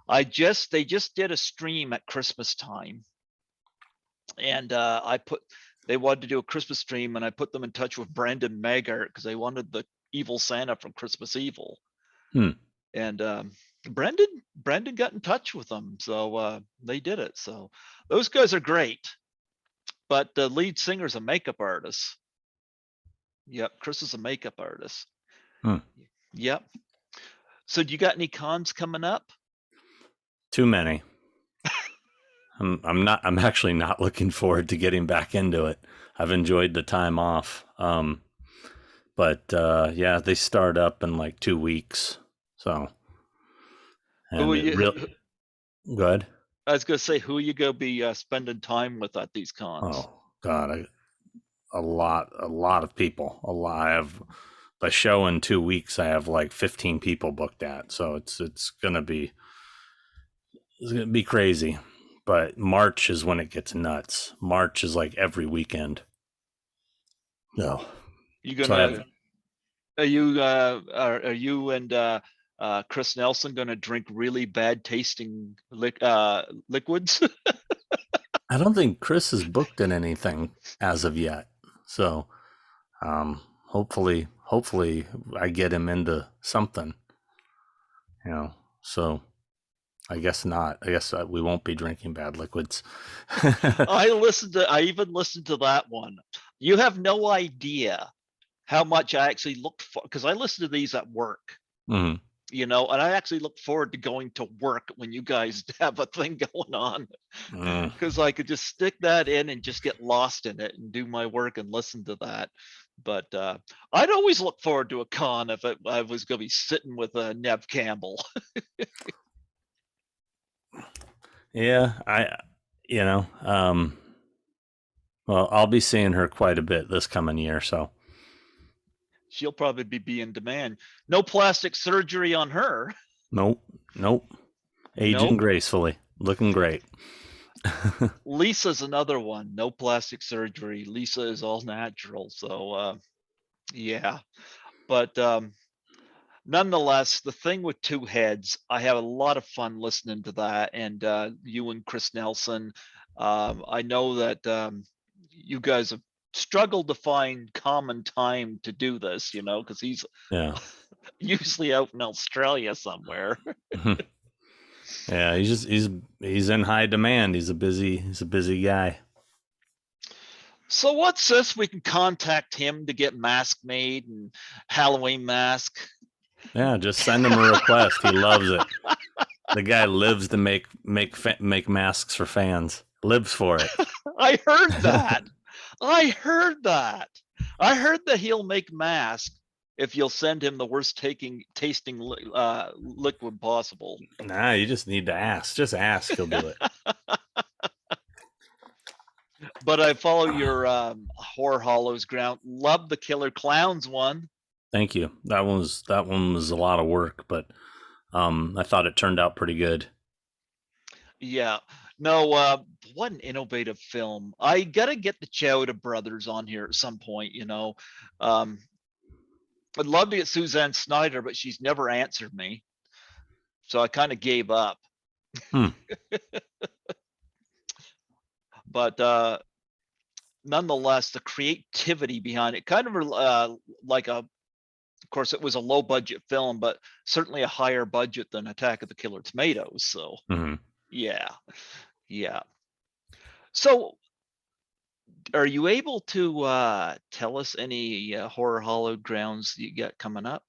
A: They just did a stream at Christmas time. And they wanted to do a Christmas stream, and I put them in touch with Brandon Maggart because they wanted the evil Santa from Christmas Evil. And Brandon got in touch with them, so they did it. So those guys are great. but the lead singer's a makeup artist. Yep, Chris is a makeup artist.
B: Hmm.
A: Yep. So do you got any cons coming up?
B: Too many. I'm actually not looking forward to getting back into it. I've enjoyed the time off. But yeah, they start up in like 2 weeks. So,
A: Who
B: and
A: are
B: it
A: you?
B: really good.
A: I was gonna say, who are you gonna be spending time with at these cons?
B: Oh God, a lot of people. A lot. I have a show in 2 weeks. I have like 15 people booked at. So it's gonna be crazy. But March is when it gets nuts. March is like every weekend. No.
A: You
B: So I
A: gonna
B: have.
A: are you and Chris Nelson gonna drink really bad tasting liquids?
B: I don't think Chris is booked in anything as of yet. So hopefully I get him into something. You know. So I guess not. I guess we won't be drinking bad liquids.
A: I even listened to that one. You have no idea how much I actually looked for, because I listen to these at work,
B: Mhm.
A: and I actually look forward to going to work when you guys have a thing going on,
B: Mm.
A: because I could just stick that in and just get lost in it and do my work and listen to that. But I'd always look forward to a con if I was going to be sitting with Nev Campbell.
B: Yeah, you know, well, I'll be seeing her quite a bit this coming year, so
A: She'll probably be in demand. No plastic surgery on her.
B: nope. Aging
A: Nope.
B: gracefully, looking great.
A: Lisa's another one. No plastic surgery. Lisa is all natural. So yeah. But nonetheless, the thing with two heads, I have a lot of fun listening to that. And you and Chris Nelson, I know that you guys have struggled to find common time to do this, because he's
B: Yeah.
A: usually out in Australia somewhere.
B: Yeah, he's in high demand. He's a busy guy.
A: So what's this? We can contact him to get mask made and Halloween mask.
B: Yeah, just send him a request. He loves it. The guy lives to make masks for fans. Lives for it.
A: I heard that. I heard that. I heard that he'll make mask if you'll send him the worst tasting liquid possible.
B: Nah, you just need to ask. Just ask. He'll do it.
A: But I follow your Horror Hollowsground. Love the Killer Clowns one.
B: Thank you. That one was a lot of work, but I thought it turned out pretty good.
A: Yeah. No, what an innovative film. I gotta get the Chowda brothers on here at some point, I'd love to get Suzanne Snyder, but she's never answered me. So I kind of gave up. But nonetheless, the creativity behind it, kind of like of course, it was a low budget film, but certainly a higher budget than Attack of the Killer Tomatoes. So yeah. So are you able to tell us any Horror Hollowed Grounds you got coming up?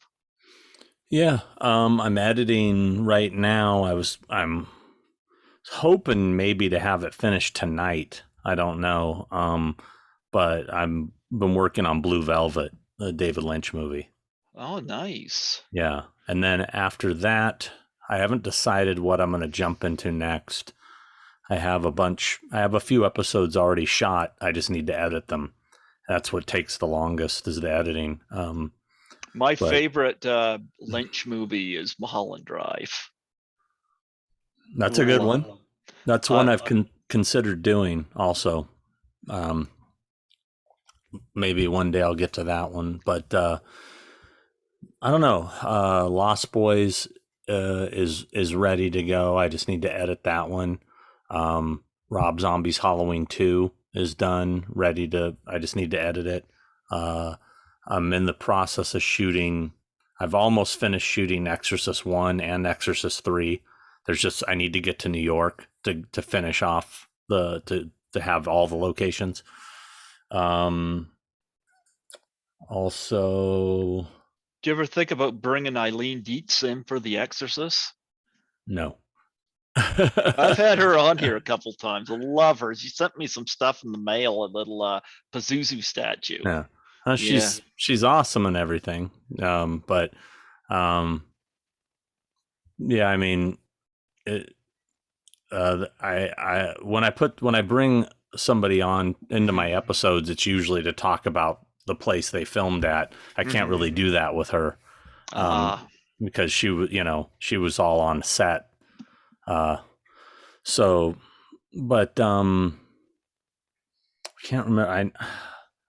B: Yeah, I'm editing right now. I'm hoping maybe to have it finished tonight. I don't know. But I'm been working on Blue Velvet, the David Lynch movie.
A: Oh, nice.
B: Yeah. And then after that, I haven't decided what I'm going to jump into next. I have a few episodes already shot. I just need to edit them. That's what takes the longest, is the editing.
A: My favorite Lynch movie is Mulholland Drive.
B: That's a good one. That's one I've considered doing also. Maybe one day I'll get to that one, but I don't know. Lost Boys is ready to go. I just need to edit that one. Rob Zombie's Halloween 2 is done, I just need to edit it. I'm in the process of shooting. I've almost finished shooting Exorcist 1 and Exorcist 3. I need to get to New York to finish off to to have all the locations. Also,
A: Do you ever think about bringing Eileen Dietz in for The Exorcist?
B: no.
A: I've had her on here a couple times. I love her. She sent me some stuff in the mail, a little Pazuzu statue.
B: Yeah.
A: Yeah.
B: She's awesome and everything. But yeah, I mean, when I bring somebody on into my episodes, it's usually to talk about the place they filmed at. I can't really do that with her, because she was all on set. So, but I can't remember.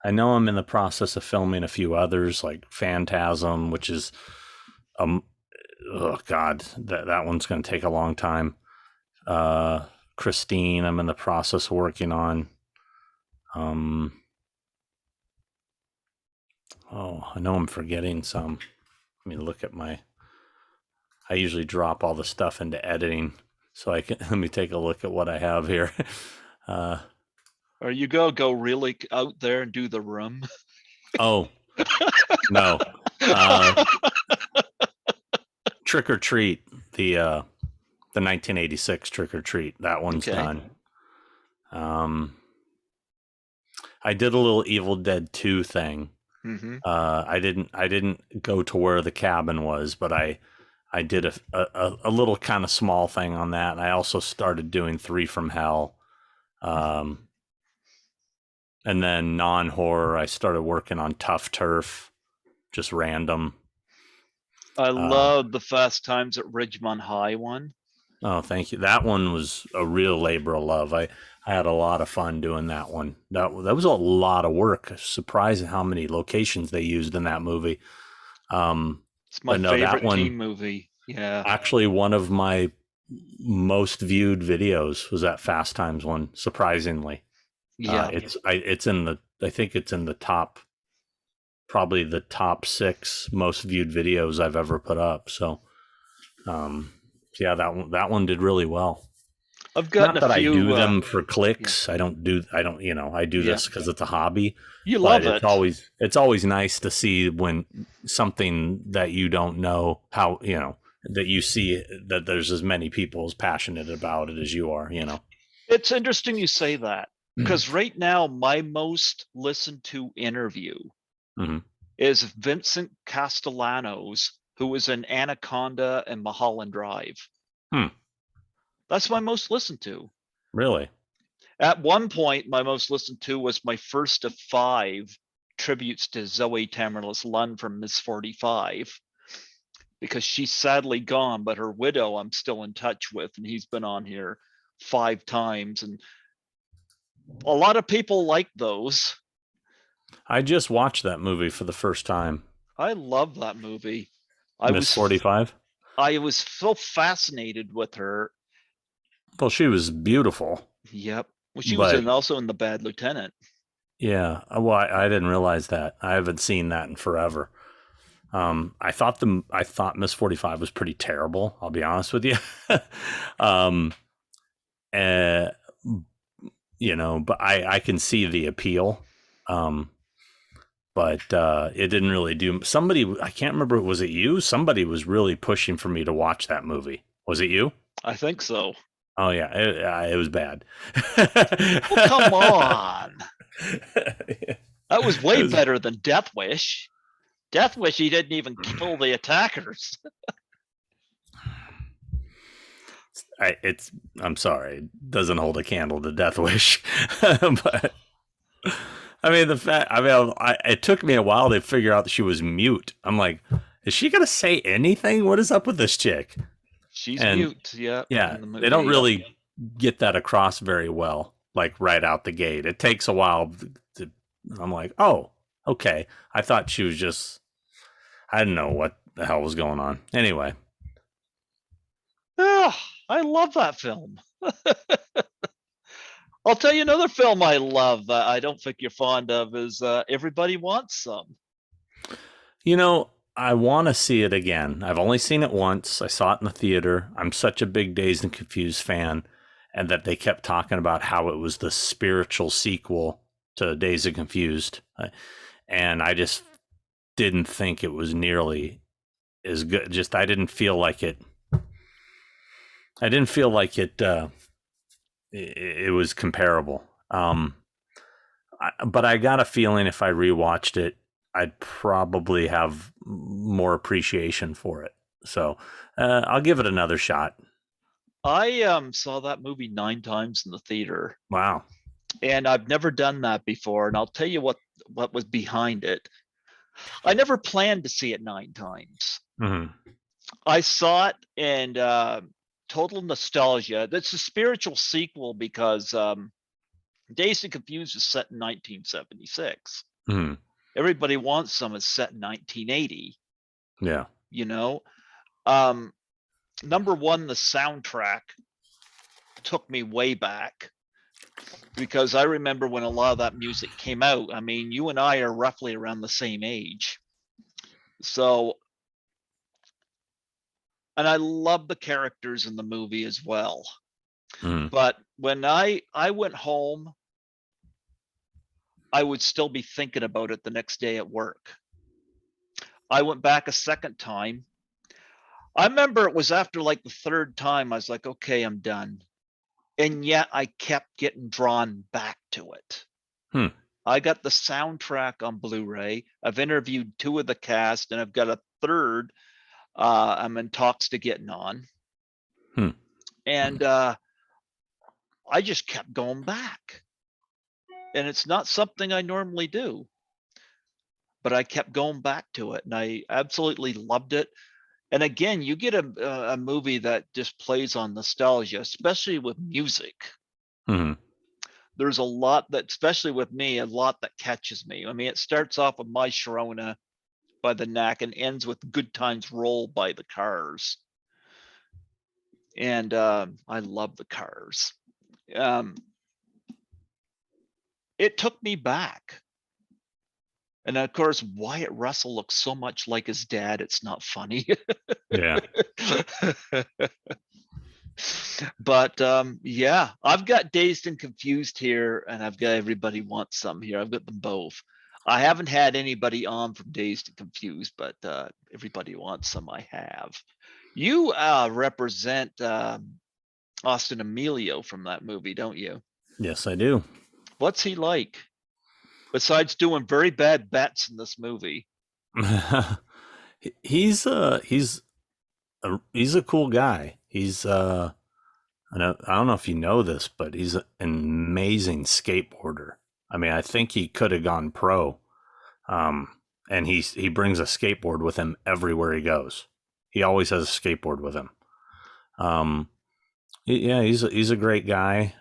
B: I know I'm in the process of filming a few others, like Phantasm, which is oh god, that one's going to take a long time. Christine, I'm in the process of working on. I know I'm forgetting some. Let me look at I usually drop all the stuff into editing, so I can let me take a look at what I have here.
A: Are you go really out there and do The Room?
B: Oh no, Trick or Treat, the 1986 Trick or Treat. That one's done. I did a little Evil Dead 2 thing. I didn't go to where the cabin was, but I did a little kind of small thing on that, and I also started doing 3 from Hell. And then non-horror, I started working on Tough Turf, just random.
A: I love the Fast Times at Ridgemont High one.
B: Oh, thank you. That one was a real labor of love. I had a lot of fun doing that one. That was a lot of work. Surprising how many locations they used in that movie.
A: It's my favorite teen movie. Yeah.
B: Actually, one of my most viewed videos was that Fast Times one, surprisingly.
A: Yeah.
B: It's in the, I think it's in the top, probably the top 6 most viewed videos I've ever put up. So, yeah, that one did really well.
A: I've got
B: Not that I do them for clicks. Yeah. I don't, I do this because it's a hobby.
A: You love it.
B: It's always nice to see when something that you don't know how, that you see that there's as many people as passionate about it as you are,
A: It's interesting you say that, because right now my most listened to interview is Vincent Castellanos, who was in Anaconda and Mulholland Drive. That's my most listened to.
B: Really?
A: At one point, my most listened to was my first of 5 tributes to Zoe Tamerlis Lund from Miss 45, because she's sadly gone, but her widow I'm still in touch with, and he's been on here 5 times, and a lot of people like those.
B: I just watched that movie for the first time.
A: I love that movie.
B: Miss 45?
A: I was so fascinated with her.
B: Well, she was beautiful.
A: Yep. Well, she was also in The Bad Lieutenant.
B: Yeah. Well, I didn't realize that. I haven't seen that in forever. I thought Miss 45 was pretty terrible. I'll be honest with you. But I can see the appeal. But it didn't really do. Somebody, I can't remember. Was it you? Somebody was really pushing for me to watch that movie. Was it you?
A: I think so.
B: Oh yeah, it was bad.
A: Well, come on. That was way better than Death Wish. Death Wish, he didn't even kill the attackers.
B: I'm sorry, it doesn't hold a candle to Death Wish. But I mean, it took me a while to figure out that she was mute. I'm like, is she gonna say anything? What is up with this chick?
A: She's mute. Yeah.
B: Yeah. They don't really get that across very well, like right out the gate. It takes a while I'm like, oh, okay. I thought she was just, I didn't know what the hell was going on. Anyway.
A: Oh, I love that film. I'll tell you another film I love that I don't think you're fond of is Everybody Wants Some.
B: I want to see it again. I've only seen it once. I saw it in the theater. I'm such a big Dazed and Confused fan. and that they kept talking about how it was the spiritual sequel to Dazed and Confused. And I just didn't think it was nearly as good. Just, I didn't feel like it. I didn't feel like it was comparable. But I got a feeling if I rewatched it, I'd probably have more appreciation for it. So I'll give it another shot.
A: I saw that movie 9 times in the theater,
B: Wow.
A: and I've never done that before. And I'll tell you what was behind it. I never planned to see it 9 times.
B: Mm-hmm.
A: I saw it, and total nostalgia. That's a spiritual sequel because Dazed and Confused is set in 1976.
B: Mm-hmm.
A: Everybody Wants Some is set in 1980.
B: Yeah.
A: You know, number one, the soundtrack took me way back because I remember when a lot of that music came out. I mean, you and I are roughly around the same age. So, and I love the characters in the movie as well.
B: Mm-hmm.
A: But when I went home, I would still be thinking about it the next day at work. I went back a second time. I remember it was after like the third time, I was like, okay, I'm done. And yet I kept getting drawn back to it.
B: Hmm.
A: I got the soundtrack on Blu-ray. I've interviewed 2 of the cast, and I've got a third I'm in talks to getting on.
B: Hmm.
A: And I just kept going back. And it's not something I normally do, but I kept going back to it, and I absolutely loved it. And again, you get a movie that just plays on nostalgia, especially with music.
B: Mm-hmm.
A: There's a lot that, especially with me, a lot that catches me. I mean, it starts off with My Sharona by the Knack and ends with Good Times Roll by the Cars. And I love the Cars. It took me back. And of course, Wyatt Russell looks so much like his dad, it's not funny.
B: Yeah.
A: But yeah, I've got Dazed and Confused here, and I've got Everybody Wants Some here. I've got them both. I haven't had anybody on from Dazed and Confused, but Everybody Wants Some I have. You represent Austin Emilio from that movie, don't you?
B: Yes, I do.
A: What's he like? Besides doing very bad bets in this movie.
B: he's a cool guy. He's I don't know if you know this, but he's an amazing skateboarder. I mean, I think he could have gone pro. And he brings a skateboard with him everywhere he goes. He always has a skateboard with him. He's a great guy.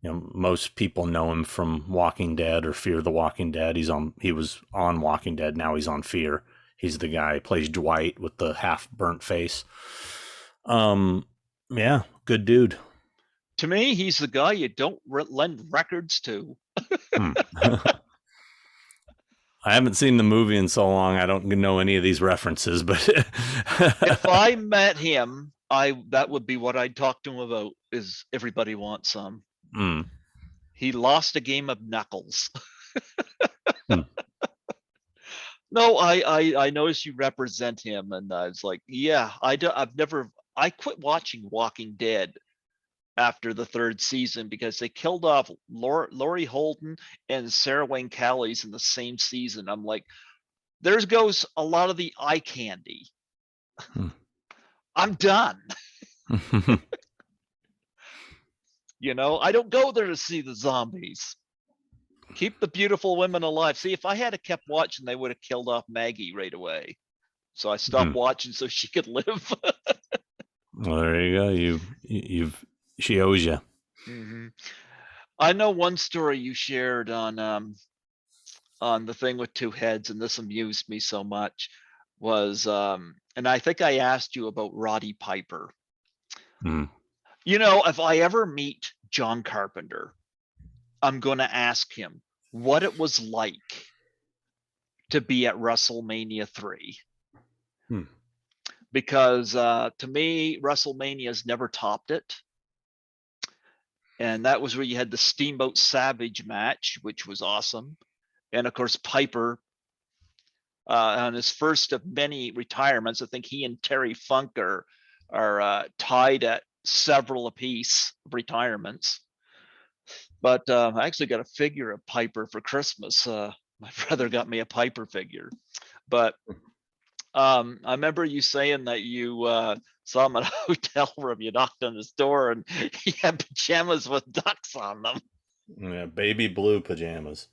B: Most people know him from Walking Dead or Fear the Walking Dead. He was on Walking Dead. Now he's on Fear. He's the guy who plays Dwight with the half burnt face. Yeah, good dude.
A: To me, he's the guy you don't lend records to.
B: I haven't seen the movie in so long. I don't know any of these references, but
A: if I met him, that would be what I'd talk to him about. Is Everybody Wants Some? He lost a game of Knuckles. No, I noticed you represent him, and I was like, yeah, I quit watching Walking Dead after the 3rd season because they killed off Laurie Holden and Sarah Wayne Callies in the same season. I'm like, there goes a lot of the eye candy. I'm done. I don't go there to see the zombies. Keep the beautiful women alive. See, if I had kept watching, they would have killed off Maggie right away. So I stopped watching so she could live.
B: Well, there you go. She owes you.
A: Mm-hmm. I know one story you shared on the thing with 2 heads, and this amused me so much, was and I think I asked you about Roddy Piper. If I ever meet John Carpenter, I'm going to ask him what it was like to be at WrestleMania 3. Because to me, WrestleMania's never topped it. and that was where you had the Steamboat Savage match, which was awesome. And of course, Piper, on his first of many retirements, I think he and Terry Funk are tied at several apiece retirements. But I actually got a figure of Piper for Christmas. My brother got me a Piper figure. But I remember you saying that you saw him at a hotel room. You knocked on his door and he had pajamas with ducks on them.
B: Yeah, baby blue pajamas.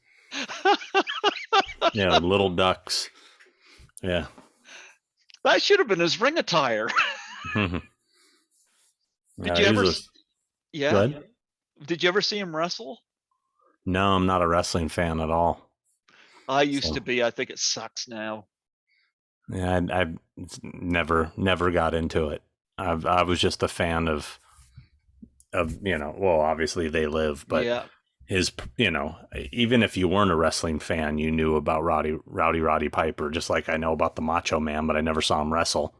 B: Yeah, little ducks. Yeah.
A: That should have been his ring attire. Did you ever? Yeah.
B: Good.
A: Did you ever see him wrestle?
B: No, I'm not a wrestling fan at all.
A: I used to be. I think it sucks now.
B: Yeah, I never got into it. I was just a fan of well, obviously They Live, but
A: yeah.
B: his, even if you weren't a wrestling fan, you knew about Roddy Piper, just like I know about the Macho Man, but I never saw him wrestle.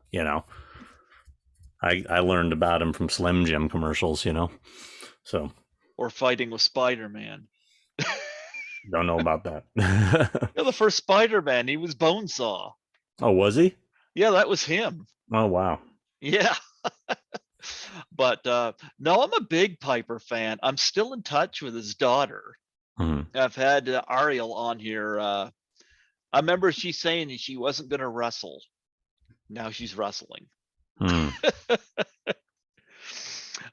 B: I learned about him from Slim Jim commercials. So.
A: Or fighting with Spider-Man.
B: Don't know about that.
A: Yeah, the first Spider-Man, he was Bonesaw.
B: Oh, was he?
A: Yeah, that was him.
B: Oh, wow.
A: Yeah. But no, I'm a big Piper fan. I'm still in touch with his daughter.
B: Mm-hmm.
A: I've had Ariel on here. I remember she saying she wasn't going to wrestle. Now she's wrestling.
B: Mm.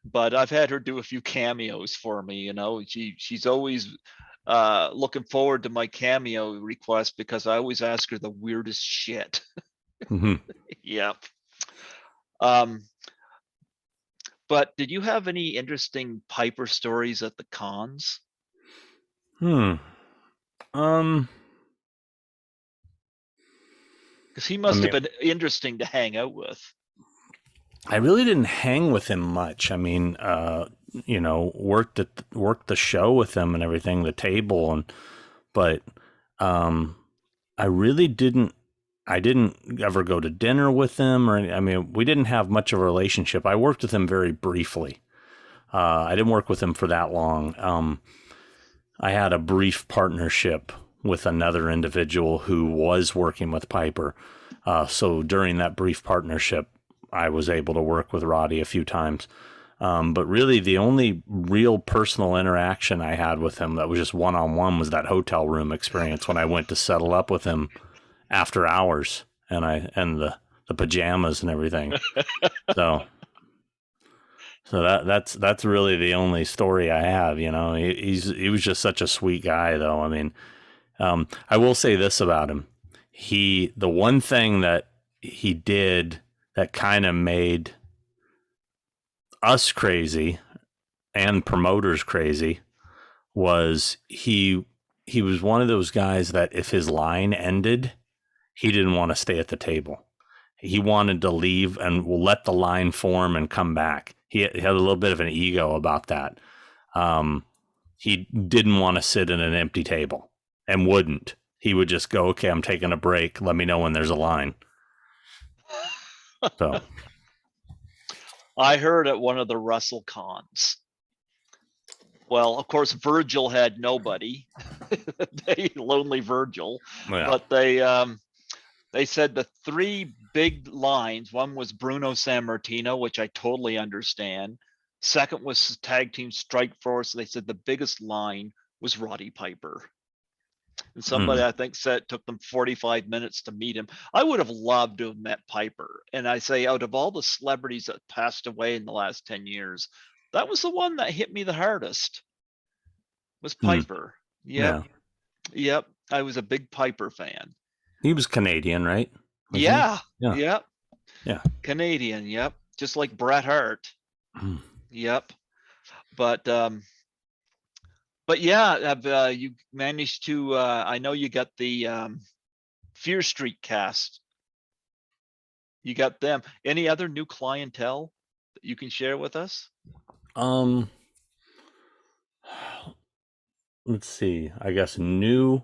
A: But I've had her do a few cameos for me. She's always looking forward to my cameo request because I always ask her the weirdest shit.
B: Mm-hmm.
A: Yep. But did you have any interesting Piper stories at the cons? Because he must have been interesting to hang out with.
B: I really didn't hang with him much. I mean, worked the show with him and everything, the table, but I really didn't. I didn't ever go to dinner with him, we didn't have much of a relationship. I worked with him very briefly. I didn't work with him for that long. I had a brief partnership with another individual who was working with Piper. So during that brief partnership, I was able to work with Roddy a few times. But really the only real personal interaction I had with him that was just one-on-one was that hotel room experience when I went to settle up with him after hours and the pajamas and everything. So that's really the only story I have. He was just such a sweet guy though. I mean, I will say this about him. The one thing that he did that kind of made us crazy and promoters crazy was he was one of those guys that if his line ended, he didn't want to stay at the table. He wanted to leave and let the line form and come back. He had a little bit of an ego about that. He didn't want to sit at an empty table and wouldn't. He would just go, okay, I'm taking a break. Let me know when there's a line. So
A: I heard at one of the Russell cons. Well, of course, Virgil had nobody. Lonely Virgil. Yeah. But they said the three big lines. One was Bruno Sammartino, which I totally understand. Second was Tag Team Strike Force. They said the biggest line was Roddy Piper. And somebody I think said it took them 45 minutes to meet him. I would have loved to have met Piper. And I say out of all the celebrities that passed away in the last 10 years, that was the one that hit me the hardest. Was Piper. Yep. Yeah. Yep. I was a big Piper fan.
B: He was Canadian, right?
A: Yeah.
B: Yeah.
A: Yep.
B: Yeah.
A: Canadian. Yep. Just like Bret Hart. Yep. But yeah, have you managed to? I know you got the Fear Street cast. You got them. Any other new clientele that you can share with us?
B: Let's see. I guess new.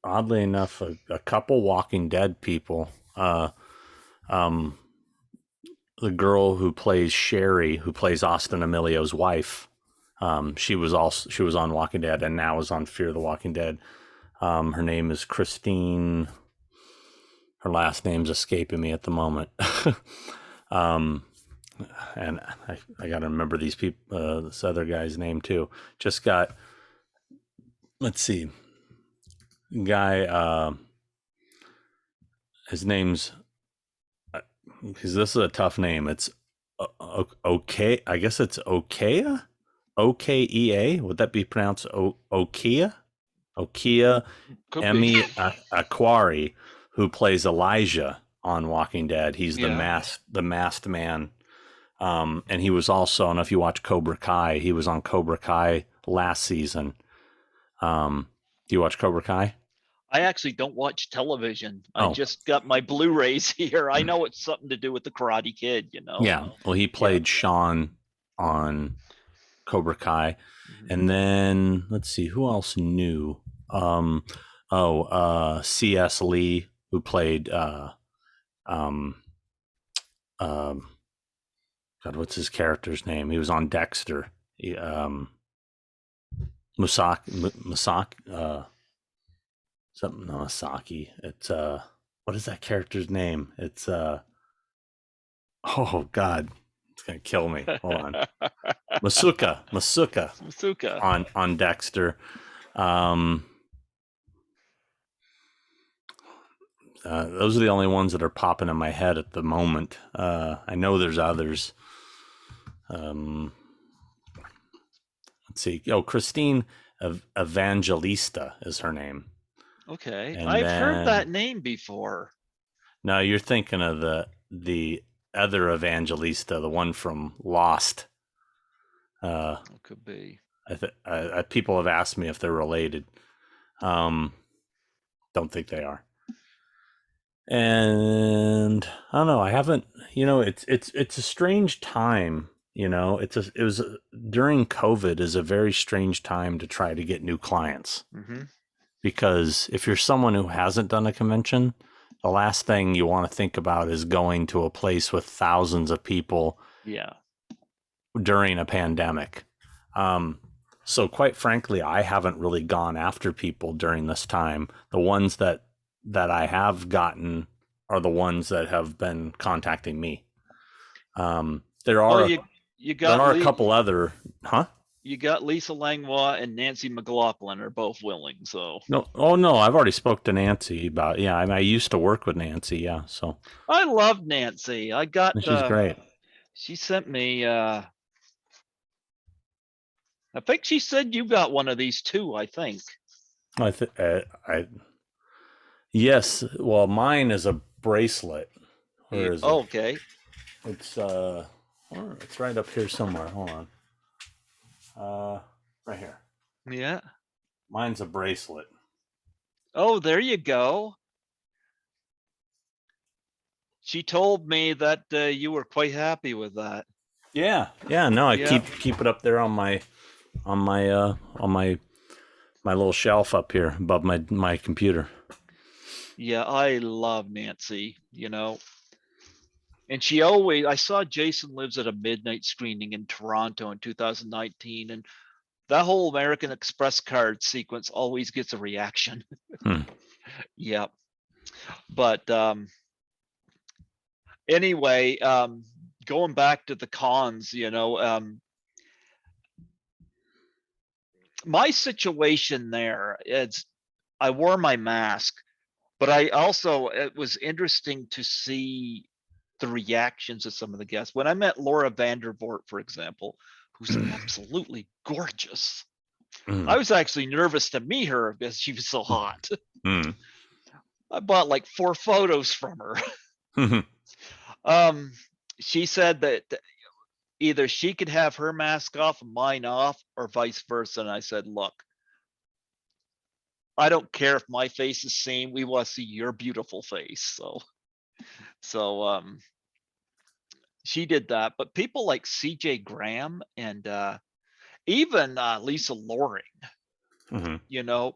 B: Oddly enough, a couple Walking Dead people. the girl who plays Sherry, who plays Austin Emilio's wife. She was on Walking Dead and now is on Fear the Walking Dead. Her name is Christine. Her last name's escaping me at the moment. And I got to remember these people, this other guy's name too. Just got, let's see, guy, his name's, because this is a tough name. It's okay. I guess it's Okea, Okea. Would that be pronounced Okea? Okea Emi Aquari, who plays Elijah on Walking Dead. He's the masked man. And he was also, I don't know if you watch Cobra Kai, he was on Cobra Kai last season. Do you watch Cobra Kai?
A: I actually don't watch television. I just got my Blu-rays here. I know it's something to do with the Karate Kid, you know?
B: Yeah. Well, he played Sean on Cobra Kai. And then let's see, who else knew? C.S. Lee, who played God, what's his character's name? He was on Dexter. Masaki. It's what is that character's name? It's oh God, it's gonna kill me. Hold on. Masuka on Dexter. Those are the only ones that are popping in my head at the moment. I know there's others. Let's see. Oh, Christine Evangelista is her name.
A: Okay, and I've heard that name before.
B: No, you're thinking of the other Evangelista, the one from Lost.
A: Could be.
B: People have asked me if they're related. Don't think they are. And I don't know. I haven't. You know, it's a strange time. You know, it was during COVID is a very strange time to try to get new clients. Mm-hmm. Because if you're someone who hasn't done a convention, the last thing you want to think about is going to a place with thousands of people.
A: Yeah.
B: During a pandemic. So quite frankly, I haven't really gone after people during this time. The ones that I have gotten are the ones that have been contacting me. There are a couple other,
A: You got Lisa Langlois and Nancy McLaughlin are both willing. So
B: no, I've already spoke to Nancy about. Yeah, I used to work with Nancy. Yeah, so
A: I love Nancy.
B: She's great.
A: She sent me. I think she said you got one of these too. I think.
B: Yes. Well, mine is a bracelet.
A: Where is it? Okay.
B: It's right up here somewhere. Hold on. Right here.
A: Yeah.
B: Mine's a bracelet.
A: Oh, there you go. She told me that you were quite happy with that.
B: Yeah. No, I keep it up there on my little shelf up here above my computer.
A: Yeah, I love Nancy, you know. And she always, I saw Jason Lives at a midnight screening in Toronto in 2019, and that whole American Express card sequence always gets a reaction. Yep. But anyway, going back to the cons, you know, my situation there is I wore my mask, but it was interesting to see the reactions of some of the guests. When I met Laura Vandervoort, for example, who's absolutely gorgeous, I was actually nervous to meet her because she was so hot. I bought like 4 photos from her. She said that either she could have her mask off and mine off, or vice versa. And I said, look, I don't care if my face is seen. We want to see your beautiful face. So she did that. But people like CJ Graham and even Lisa Loring, you know,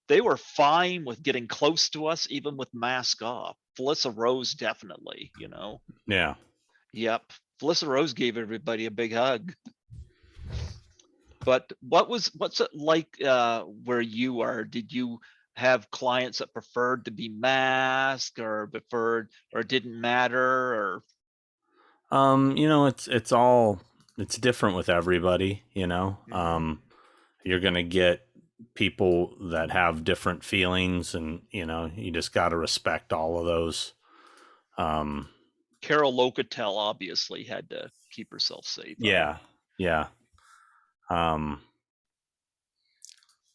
A: they were fine with getting close to us, even with mask off. Felissa Rose, definitely, you know.
B: Yeah.
A: Yep. Felissa Rose gave everybody a big hug. But what's it like where you are? Did you have clients that preferred to be masked or preferred or didn't matter or
B: It's different with everybody, you're going to get people that have different feelings, and you just got to respect all of those.
A: Carol Locatel obviously had to keep herself safe.
B: Yeah.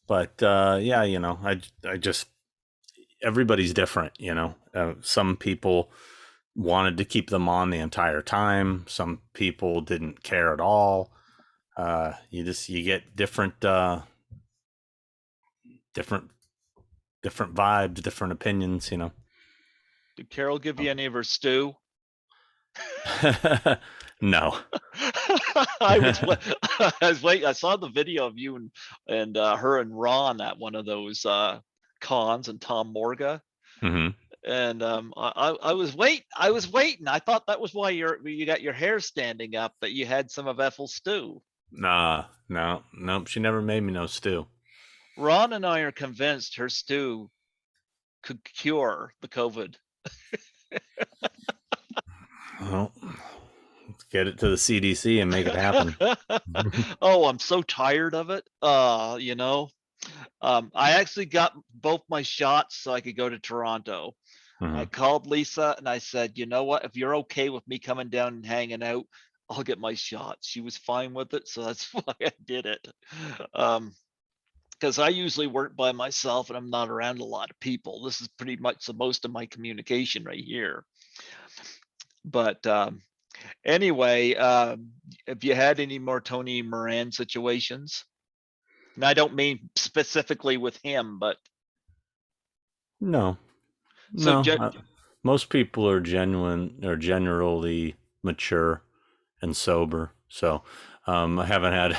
B: But yeah, I just, everybody's different. Some people wanted to keep them on the entire time. Some people didn't care at all. You get different vibes, different opinions.
A: Did Carol give you any of her stew?
B: No.
A: I was waiting. I saw the video of you and her and Ron at one of those cons and Tom Morga.
B: Mm-hmm.
A: And I was waiting. I thought that was why you got your hair standing up, that you had some of Ethel's stew.
B: Nah, nope. She never made me no stew.
A: Ron and I are convinced her stew could cure the COVID.
B: Well, let's get it to the CDC and make it happen.
A: Oh, I'm so tired of it. I actually got both my shots so I could go to Toronto.
B: Mm-hmm.
A: I called Lisa and I said, you know what? If you're okay with me coming down and hanging out, I'll get my shots. She was fine with it, so that's why I did it. Because I usually work by myself and I'm not around a lot of people. This is pretty much the most of my communication right here. But anyway, have you had any more Tony Moran situations? And I don't mean specifically with him, but
B: no.
A: so
B: most people are generally mature and sober. So I haven't had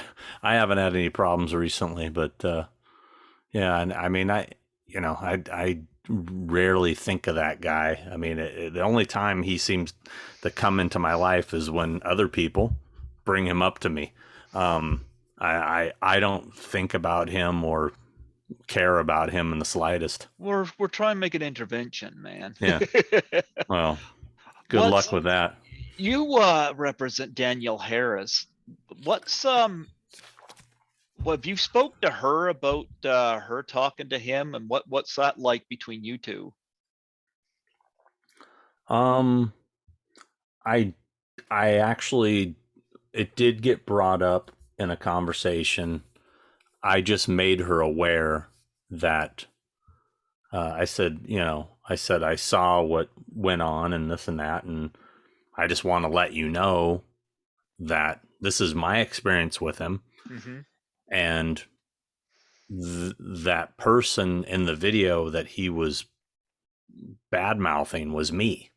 B: any problems recently, but yeah, and I mean, I rarely think of that guy. I mean, the only time he seems to come into my life is when other people bring him up to me. I don't think about him or care about him in the slightest.
A: We're trying to make an intervention, man.
B: Yeah. Well, good luck with that.
A: You represent Danielle Harris. Have you spoke to her about her talking to him, and what's that like between you two?
B: I actually, it did get brought up in a conversation. I just made her aware that I said, I saw what went on and this and that, and I just want to let you know that this is my experience with him.
A: Mm-hmm.
B: And that person in the video that he was bad mouthing was me.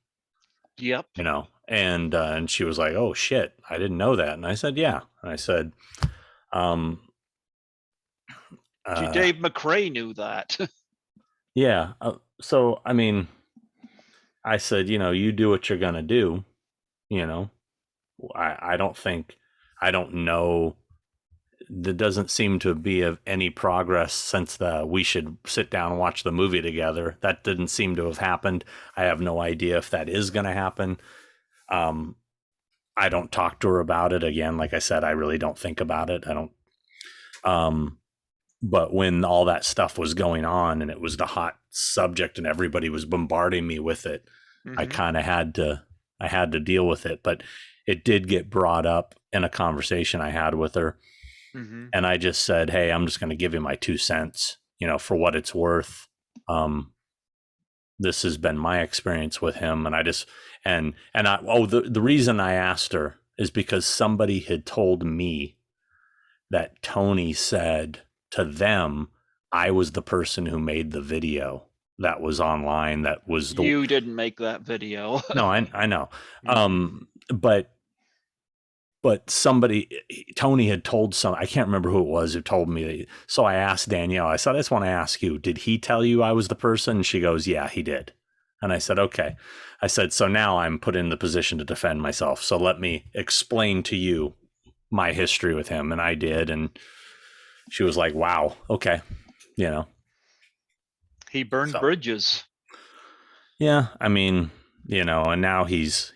A: Yep.
B: And she was like, "Oh shit, I didn't know that." And I said, "Yeah." And I said,
A: Dave McRae knew that.
B: Yeah. So, I mean, I said, you do what you're going to do. I don't know. There doesn't seem to be of any progress since we should sit down and watch the movie together. That didn't seem to have happened. I have no idea if that is going to happen. I don't talk to her about it again. Like I said, I really don't think about it. I don't, but when all that stuff was going on and it was the hot subject and everybody was bombarding me with it, mm-hmm. I kind of had to deal with it. But it did get brought up in a conversation I had with her. Mm-hmm. And I just said, "Hey, I'm just going to give you my 2 cents, for what it's worth. This has been my experience with him." And I just, the reason I asked her is because somebody had told me that Tony said to them, I was the person who made the video that was online. That was
A: you didn't make that video.
B: No, I know. Mm-hmm. But Tony had told I can't remember who it was who told me. So I asked Danielle, I said, "I just want to ask you, did he tell you I was the person?" And she goes, "Yeah, he did." And I said, okay. I said, so now I'm put in the position to defend myself. So let me explain to you my history with him. And I did. And she was like, wow, okay. You know,
A: He burned
B: so
A: bridges.
B: yeah, I mean, you know, and now he's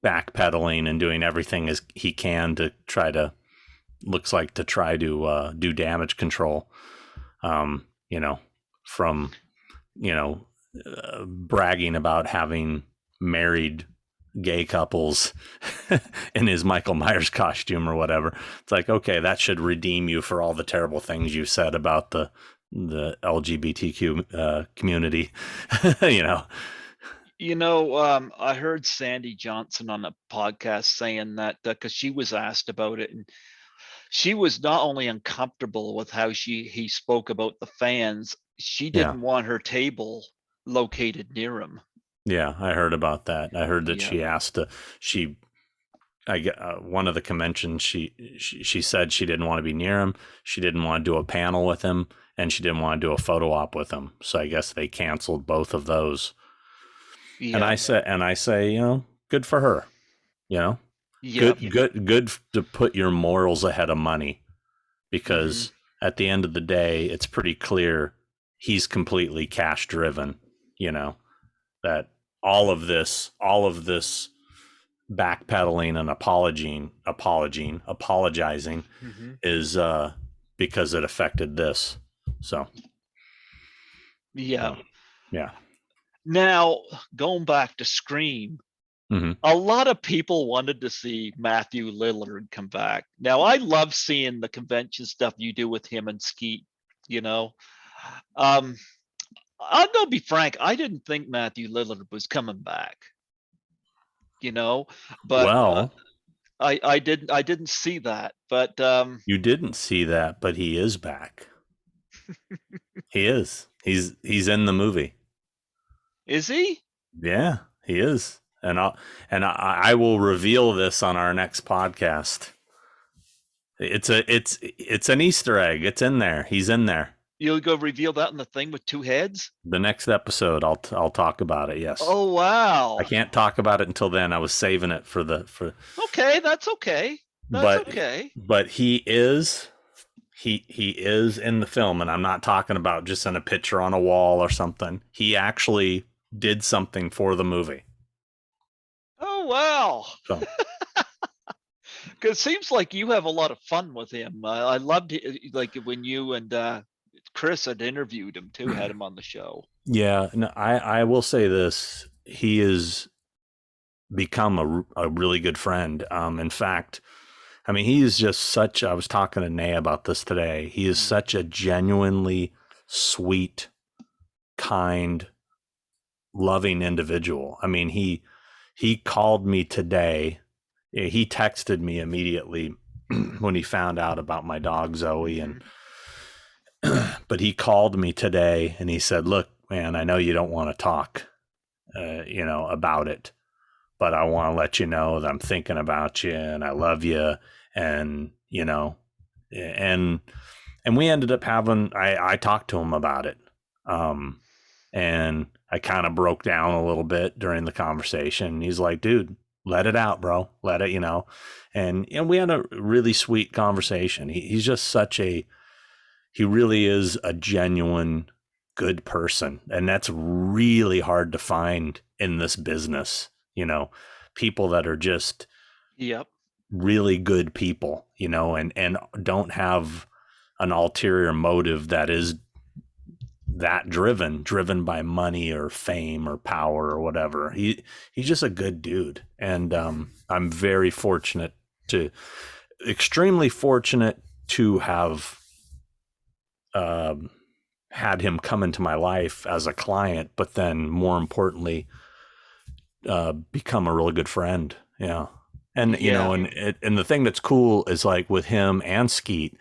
B: backpedaling and doing everything as he can to try to do damage control. You know, from bragging about having married gay couples in his Michael Myers costume or whatever. It's like, okay, that should redeem you for all the terrible things you said about the LGBTQ community. you know.
A: I heard Sandy Johnson on a podcast saying that because she was asked about it, and she was not only uncomfortable with how he spoke about the fans, she
B: Yeah.
A: didn't want her table located near him.
B: Yeah, I heard about that. I heard that
A: Yeah.
B: she asked to she I get one of the conventions. She said she didn't want to be near him. She didn't want to do a panel with him, and she didn't want to do a photo op with him. So I guess they canceled both of those.
A: Yeah.
B: And I say, you know, good for her. You know,
A: Yeah.
B: good to put your morals ahead of money, because at the end of the day, it's pretty clear he's completely cash driven. You know, that all of this backpedaling and apologizing is because it affected this. So
A: Yeah.
B: Yeah.
A: Now, going back to Scream, a lot of people wanted to see Matthew Lillard come back. Now, I love seeing the convention stuff you do with him and Skeet, you know. I'm gonna be frank, I didn't think Matthew Lillard was coming back, you know, but
B: Well,
A: I didn't see that. But
B: you didn't see that, but he is back. He is. He's in the movie.
A: Is he?
B: Yeah, he is. And I will reveal this on our next podcast. It's an Easter egg. It's in there. He's in there.
A: You'll go reveal that in the thing with two heads?
B: The next episode, I'll talk about it. Yes.
A: Oh wow!
B: I can't talk about it until then. I was saving it for.
A: Okay, that's okay.
B: But he is in the film, and I'm not talking about just in a picture on a wall or something. He actually did something for the movie.
A: Oh wow!
B: So.
A: Because it seems like you have a lot of fun with him. I loved it, like when you and Chris had interviewed him too, had him on the show.
B: Yeah, no, I will say this: he has become a really good friend. In fact, I mean, he is just such. I was talking to Nay about this today. He is such a genuinely sweet, kind, loving individual. I mean, he called me today. He texted me immediately when he found out about my dog Zoe, and but he called me today and he said, "Look, man, I know you don't want to talk, about it, but I want to let you know that I'm thinking about you and I love you, and and we ended up having. I talked to him about it, and I kind of broke down a little bit during the conversation. He's like, "Dude, let it out, bro. Let it, and we had a really sweet conversation. He's just he really is a genuine good person. And that's really hard to find in this business, people that are just really good people, and don't have an ulterior motive that is that driven by money or fame or power or whatever. He's just a good dude. And I'm extremely fortunate to have had him come into my life as a client, but then more importantly, become a really good friend. Yeah. And, and the thing that's cool is, like, with him and Skeet,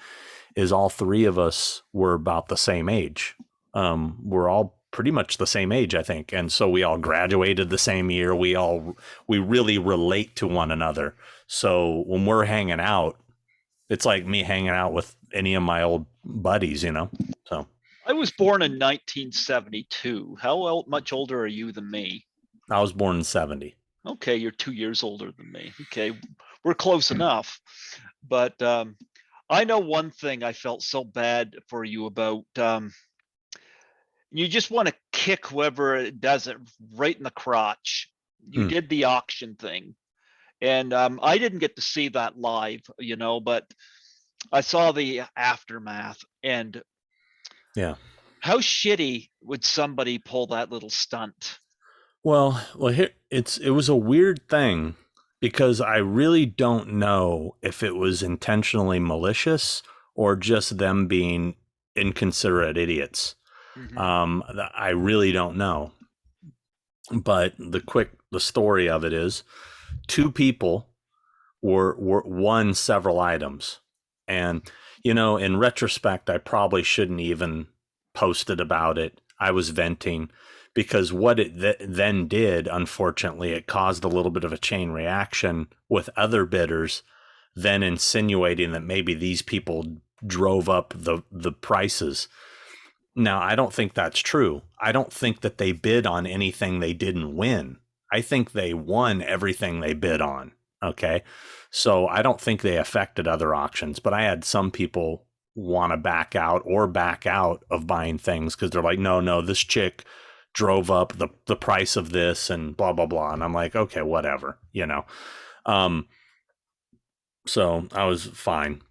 B: is all three of us were about the same age. We're all pretty much the same age, I think. And so we all graduated the same year. We really relate to one another. So when we're hanging out, it's like me hanging out with any of my old buddies, so.
A: I was born in 1972. How much older are you than me?
B: I was born in 70.
A: Okay, you're 2 years older than me. Okay, we're close enough. But I know one thing I felt so bad for you about. You just want to kick whoever does it right in the crotch. You
B: Hmm.
A: did the auction thing. And I didn't get to see that live, but I saw the aftermath. And
B: Yeah.
A: how shitty would somebody pull that little stunt?
B: Well, here it was a weird thing because I really don't know if it was intentionally malicious or just them being inconsiderate idiots.
A: Mm-hmm.
B: I really don't know. But the story of it is two people were won several items. And, in retrospect, I probably shouldn't even posted about it. I was venting because what it then did, unfortunately, it caused a little bit of a chain reaction with other bidders, then insinuating that maybe these people drove up the prices. Now, I don't think that's true. I don't think that they bid on anything they didn't win. I think they won everything they bid on. Okay. So I don't think they affected other auctions, but I had some people want to back out of buying things because they're like, no, this chick drove up the price of this and blah, blah, blah. And I'm like, okay, whatever. So I was fine.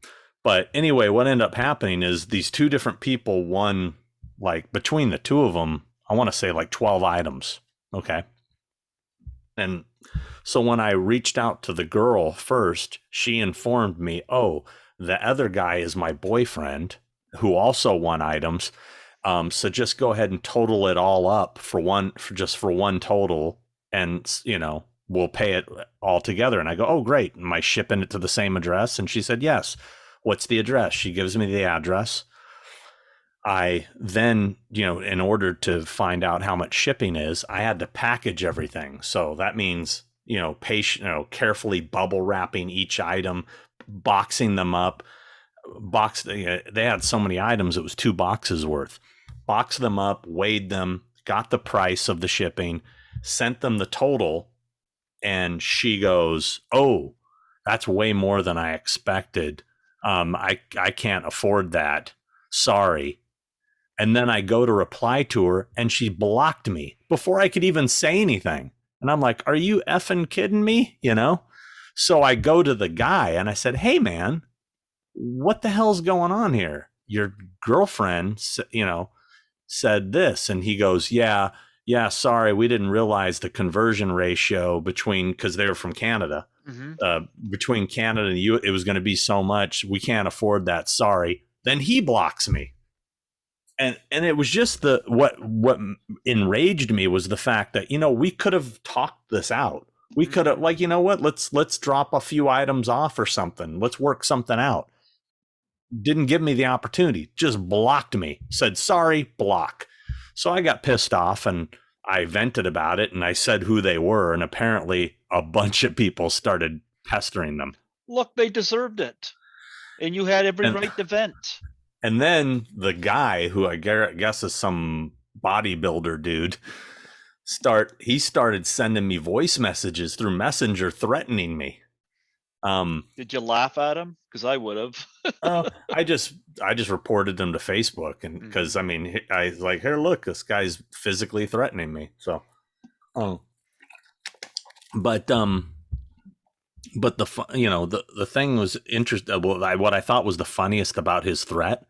B: But anyway, what ended up happening is these two different people won, like between the two of them, I want to say like 12 items. Okay. And so when I reached out to the girl first, she informed me, oh, the other guy is my boyfriend who also won items. So just go ahead and total it all up for one total. And, we'll pay it all together. And I go, oh, great. Am I shipping it to the same address? And she said, yes. What's the address? She gives me the address. I then, in order to find out how much shipping is, I had to package everything. So that means, carefully bubble wrapping each item, boxing them up. They had so many items, it was 2 boxes worth. Boxed them up, weighed them, got the price of the shipping, sent them the total. And she goes, oh, that's way more than I expected. I can't afford that. Sorry. And then I go to reply to her and she blocked me before I could even say anything. And I'm like, are you effing kidding me? So I go to the guy and I said, hey, man, what the hell's going on here? Your girlfriend, said this. And he goes, yeah, sorry, we didn't realize the conversion ratio because they were from Canada.
A: Mm-hmm.
B: Between Canada and you, it was going to be so much. We can't afford that. Sorry. Then he blocks me. And it was just what enraged me was the fact that, we could have talked this out. We could have let's drop a few items off or something. Let's work something out. Didn't give me the opportunity, just blocked me, said, sorry, block. So I got pissed off and I vented about it and I said who they were. And apparently a bunch of people started pestering them.
A: Look, they deserved it. And you had every right to vent.
B: And then the guy, who I guess is some bodybuilder dude, he started sending me voice messages through Messenger threatening me.
A: Did you laugh at him? Because I would have.
B: I just reported them to Facebook, and because I was like, here, look, this guy's physically threatening me. So, but the thing was interesting. What I thought was the funniest about his threat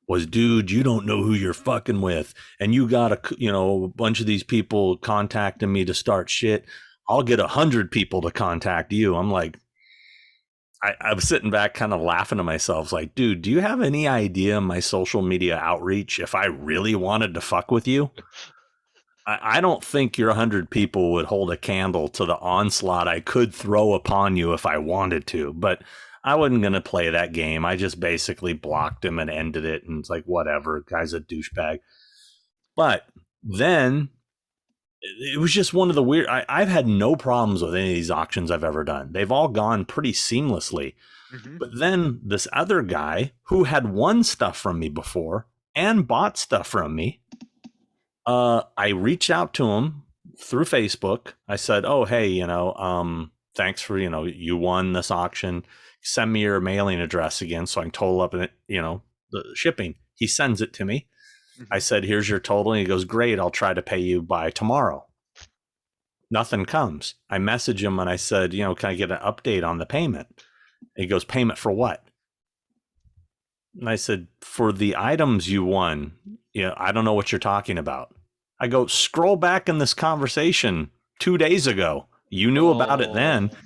B: was, dude, you don't know who you're fucking with, and you got a bunch of these people contacting me to start shit. I'll get 100 people to contact you. I'm like, I was sitting back kind of laughing to myself, like, dude, do you have any idea my social media outreach if I really wanted to fuck with you? I don't think your 100 people would hold a candle to the onslaught I could throw upon you if I wanted to, but I wasn't going to play that game. I just basically blocked him and ended it, and it's like, whatever, guy's a douchebag. But then it was just one of the weird. I've had no problems with any of these auctions I've ever done. They've all gone pretty seamlessly. Mm-hmm. But then this other guy who had won stuff from me before and bought stuff from me. I reached out to him through Facebook. I said, "Oh, hey, thanks for, you won this auction. Send me your mailing address again so I can total up, the shipping." He sends it to me. I
A: Mhm.
B: said, "Here's your total." And he goes, "Great. I'll try to pay you by tomorrow." Nothing comes. I message him and I said, "Can I get an update on the payment?" And he goes, "Payment for what?" And I said, "For the items you won. I don't know what you're talking about." I go, "Scroll back in this conversation 2 days ago. You knew about it then."
A: Oh,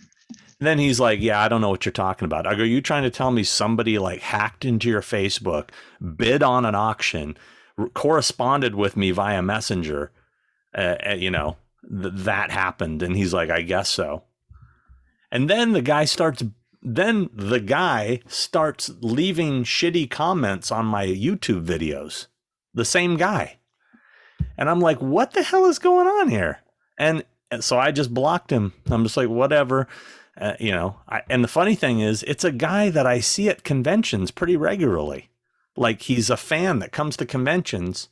B: And then he's like, "Yeah, I don't know what you're talking about." I go, "You trying to tell me somebody like hacked into your Facebook, bid on an auction, corresponded with me via Messenger, that happened?" And he's like, "I guess so." And then the guy starts leaving shitty comments on my YouTube videos. The same guy. And I'm like, "What the hell is going on here?" And so I just blocked him. I'm just like, whatever. And the funny thing is, it's a guy that I see at conventions pretty regularly. Like, he's a fan that comes to conventions.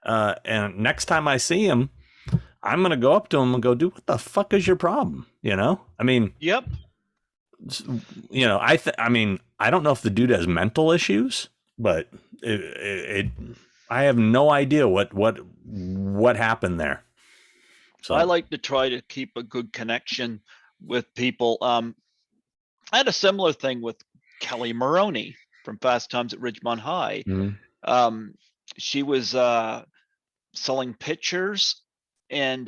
B: And next time I see him, I'm going to go up to him and go, "Dude, what the fuck is your problem?" I mean,
A: yep.
B: I mean, I don't know if the dude has mental issues, but I have no idea what happened there.
A: I
B: So,
A: like to try to keep a good connection with people. I had a similar thing with Kelly Maroney from Fast Times at Ridgemont High.
B: mm-hmm,
A: She was selling pictures and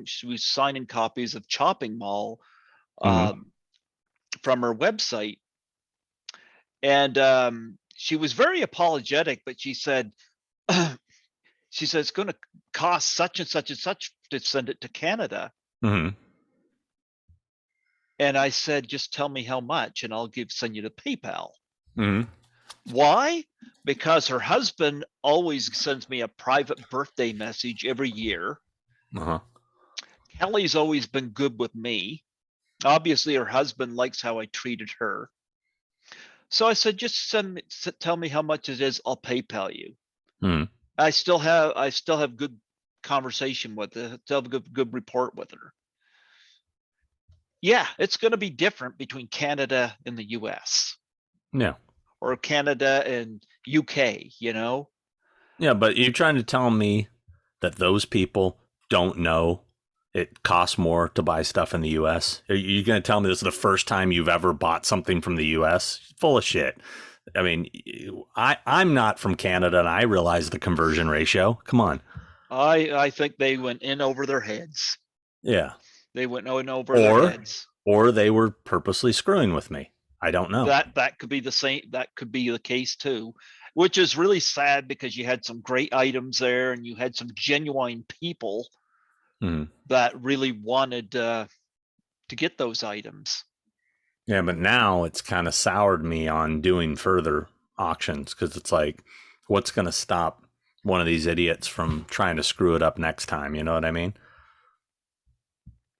A: she was signing copies of Chopping Mall
B: mm-hmm,
A: um, from her website. And she was very apologetic, but she said, she said, "It's going to cost such and such and such to send it to Canada."
B: mm-hmm,
A: And I said, "Just tell me how much and I'll send you to PayPal."
B: mm-hmm.
A: Why? Because her husband always sends me a private birthday message every year.
B: Uh-huh.
A: Kelly's always been good with me. Obviously, her husband likes how I treated her. So I said, "Just tell me how much it is. I'll PayPal you."
B: Mm-hmm.
A: I still have good conversation with her. Still have a good report with her. Yeah, it's going to be different between Canada and the US
B: Yeah.
A: or Canada and UK,
B: Yeah, but you're trying to tell me that those people don't know it costs more to buy stuff in the US? Are you going to tell me this is the first time you've ever bought something from the US? Full of shit. I mean, I'm not from Canada and I realize the conversion ratio. Come on.
A: I think they went in over their heads.
B: Yeah.
A: They went in over their
B: Or
A: heads.
B: or they were purposely screwing with me. I don't know.
A: That could be the same. That could be the case too, which is really sad because you had some great items there and you had some genuine people
B: Hmm.
A: that really wanted to get those items.
B: Yeah, but now it's kind of soured me on doing further auctions because it's like, what's going to stop one of these idiots from trying to screw it up next time? You know what I mean?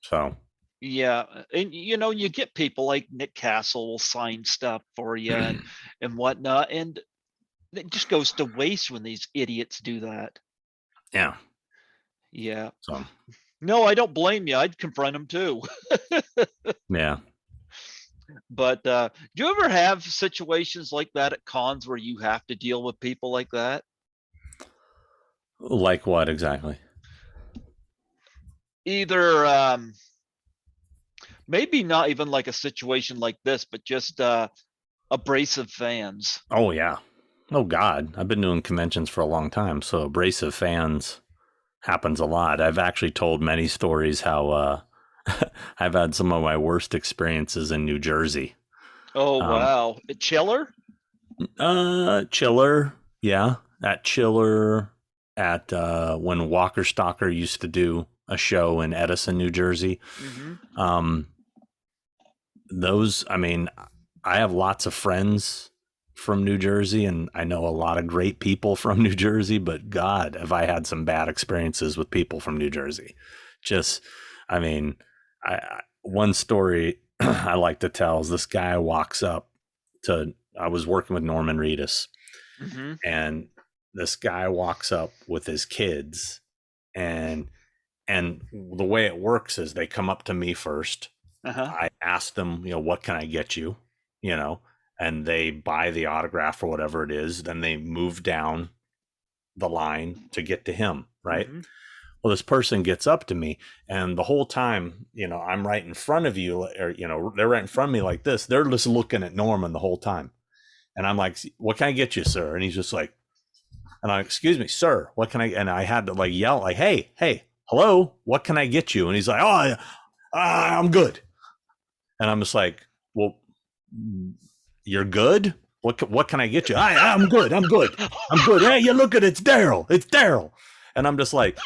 B: So,
A: Yeah, and you get people like Nick Castle will sign stuff for you and whatnot, and it just goes to waste when these idiots do that.
B: yeah.
A: Yeah.
B: So,
A: No, I don't blame you. I'd confront them too.
B: yeah.
A: But do you ever have situations like that at cons where you have to deal with people like that?
B: Like what exactly?
A: Either maybe not even like a situation like this, but just abrasive fans.
B: Oh, yeah. Oh, God. I've been doing conventions for a long time. So, abrasive fans happens a lot. I've actually told many stories how I've had some of my worst experiences in New Jersey.
A: Oh
B: Um,
A: wow, a chiller.
B: Chiller. Yeah. At Chiller at when Walker Stalker used to do a show in Edison, New Jersey.
A: Mm-hmm.
B: Um, I mean, I have lots of friends from New Jersey and I know a lot of great people from New Jersey, but God, have I had some bad experiences with people from New Jersey. Just, I mean, one story I like to tell is this guy walks up I was working with Norman Reedus
A: Mm-hmm.
B: and this guy walks up with his kids, and the way it works is they come up to me first. I ask them, what can I get you? And they buy the autograph or whatever it is. Then they move down the line to get to him, right? Mm-hmm. Well, this person gets up to me, and the whole time, I'm right in front of you, or, they're right in front of me like this. They're just looking at Norman the whole time. And I'm like, what can I get you, sir? And he's just like, and I, excuse me, sir, what can I, and I had to like yell like, hey, hello, what can I get you? And he's like, oh, I'm good. And I'm just like, well, you're good? What can I get you? I'm good. Hey, you look at it, it's Daryl. And I'm just like,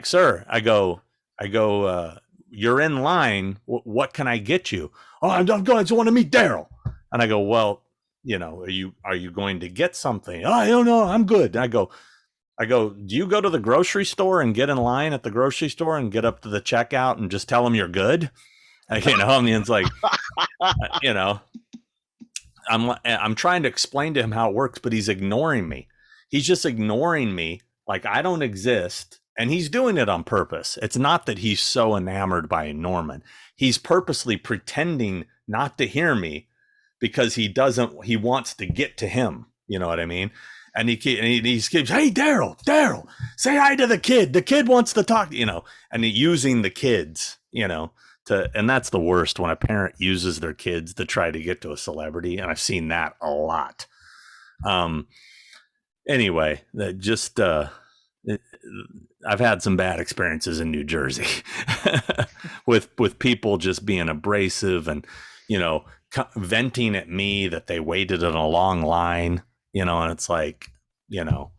B: sir, I go, you're in line. What can I get you? Oh, I'm good. I just want to meet Daryl. And I go, well, are you going to get something? Oh, I don't know. I'm good. And I go, do you go to the grocery store and get in line at the grocery store and get up to the checkout and just tell them you're good? And it's like, I'm trying to explain to him how it works, but he's ignoring me. He's just ignoring me like I don't exist. And he's doing it on purpose. It's not that he's so enamored by Norman. He's purposely pretending not to hear me because he wants to get to him. You know what I mean? And he keeps, hey, Daryl, say hi to the kid. The kid wants to talk, and using the kids, and that's the worst, when a parent uses their kids to try to get to a celebrity. And I've seen that a lot. Anyway, I've had some bad experiences in New Jersey with people just being abrasive and, venting at me that they waited in a long line, and it's like, do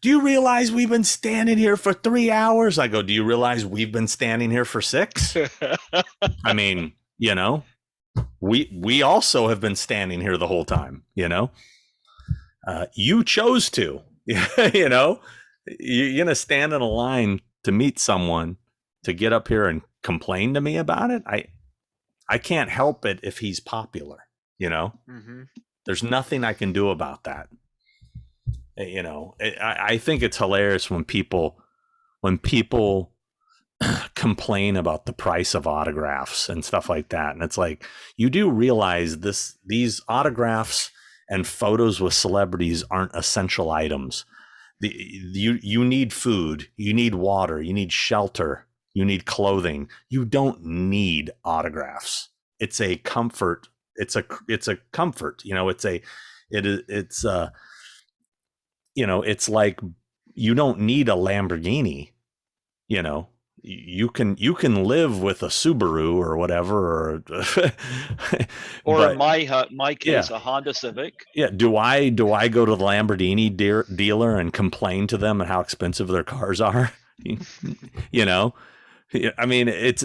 B: you realize we've been standing here for 3 hours? I go, do you realize we've been standing here for 6? I mean, we also have been standing here the whole time, you chose to, you're going to stand in a line to meet someone to get up here and complain to me about it. I can't help it if he's popular, mm-hmm. There's nothing I can do about that. I think it's hilarious when people complain about the price of autographs and stuff like that. And it's like, you do realize these autographs and photos with celebrities aren't essential items. You need food, you need water, you need shelter, you need clothing. You don't need autographs. It's a comfort. It's a comfort. It's like, you don't need a Lamborghini. You can live with a Subaru or whatever,
A: or in my case, a Honda Civic.
B: Yeah. Do I go to the Lamborghini dealer and complain to them and how expensive their cars are? I mean, it's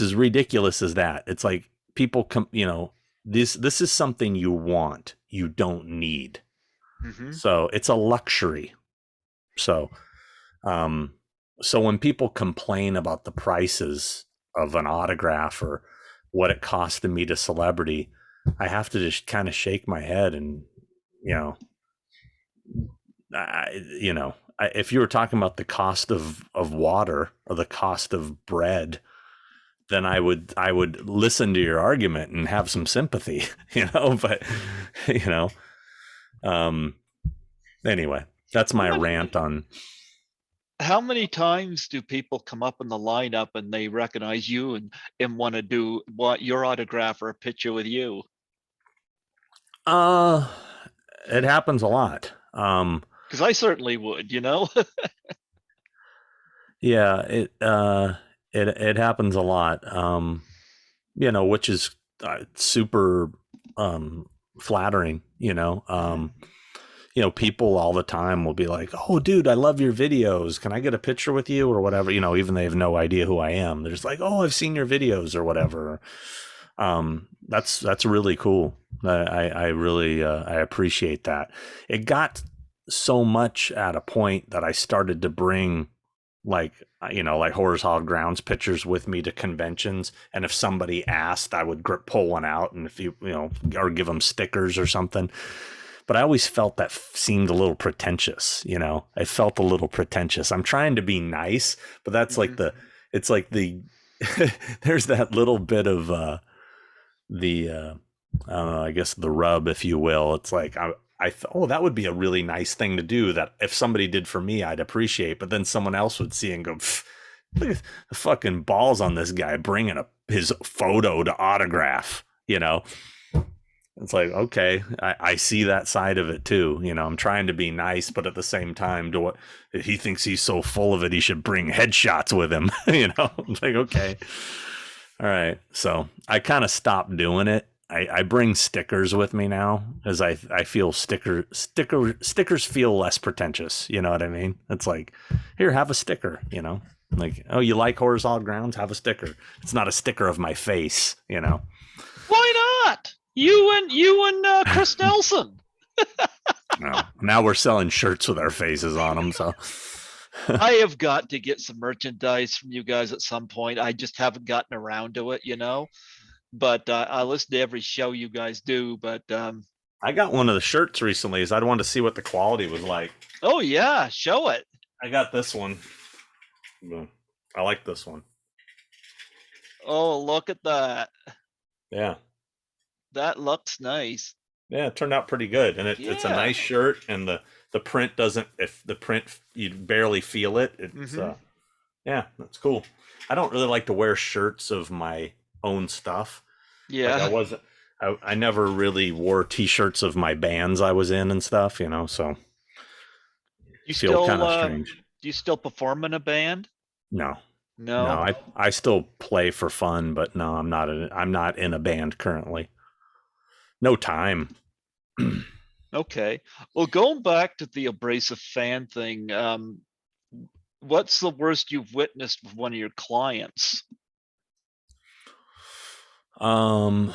B: as ridiculous as that. It's like people come, this is something you want, you don't need. Mm-hmm. So it's a luxury. So when people complain about the prices of an autograph or what it costs to meet a celebrity, I have to just kind of shake my head and, if you were talking about the cost of water or the cost of bread, then I would listen to your argument and have some sympathy, but, anyway, that's my rant on.
A: How many times do people come up in the lineup and they recognize you and want to want your autograph or a picture with you?
B: It happens a lot.
A: Because I certainly would,
B: Yeah, it happens a lot. Which is super flattering. People all the time will be like, "Oh, dude, I love your videos. Can I get a picture with you?" or whatever. Even they have no idea who I am. They're just like, "Oh, I've seen your videos," or whatever. That's really cool. I really I appreciate that. It got so much at a point that I started to bring like Horror Hollowsground's pictures with me to conventions. And if somebody asked, I would pull one out, and if or give them stickers or something, but I always felt that seemed a little pretentious. I felt a little pretentious. I'm trying to be nice, but that's like it's like the there's that little bit of the I don't know, I guess the rub, if you will. It's like I thought, oh, that would be a really nice thing to do, that if somebody did for me, I'd appreciate. But then someone else would see and go, look at the fucking balls on this guy bringing his photo to autograph. It's like, okay, I see that side of it too. I'm trying to be nice, but at the same time, he thinks he's so full of it, he should bring headshots with him. It's like, okay, all right. So I kind of stopped doing it. I bring stickers with me now, because I feel stickers feel less pretentious. You know what I mean? It's like, here, have a sticker. Like, oh, you like Horror Hollowsground? Have a sticker. It's not a sticker of my face.
A: Why not? You and Chris Nelson.
B: No, now we're selling shirts with our faces on them. So
A: I have got to get some merchandise from you guys at some point. I just haven't gotten around to it, But I listen to every show you guys do. But
B: I got one of the shirts recently. I wanted to see what the quality was like.
A: Oh yeah, show it.
B: I got this one. I like this one.
A: Oh, look at that.
B: Yeah.
A: That looks nice.
B: Yeah, it turned out pretty good. And it's a nice shirt, and the print doesn't, if the print, you barely feel it. It's yeah, that's cool. I don't really like to wear shirts of my own stuff.
A: Yeah.
B: Like I never really wore t-shirts of my bands I was in and stuff, so
A: you
B: feel
A: still
B: kind of strange.
A: Do you still perform in a band?
B: No,
A: No.
B: I still play for fun, but no, I'm not in a band currently. No time.
A: Okay. Well, going back to the abrasive fan thing, what's the worst you've witnessed with one of your clients? Now,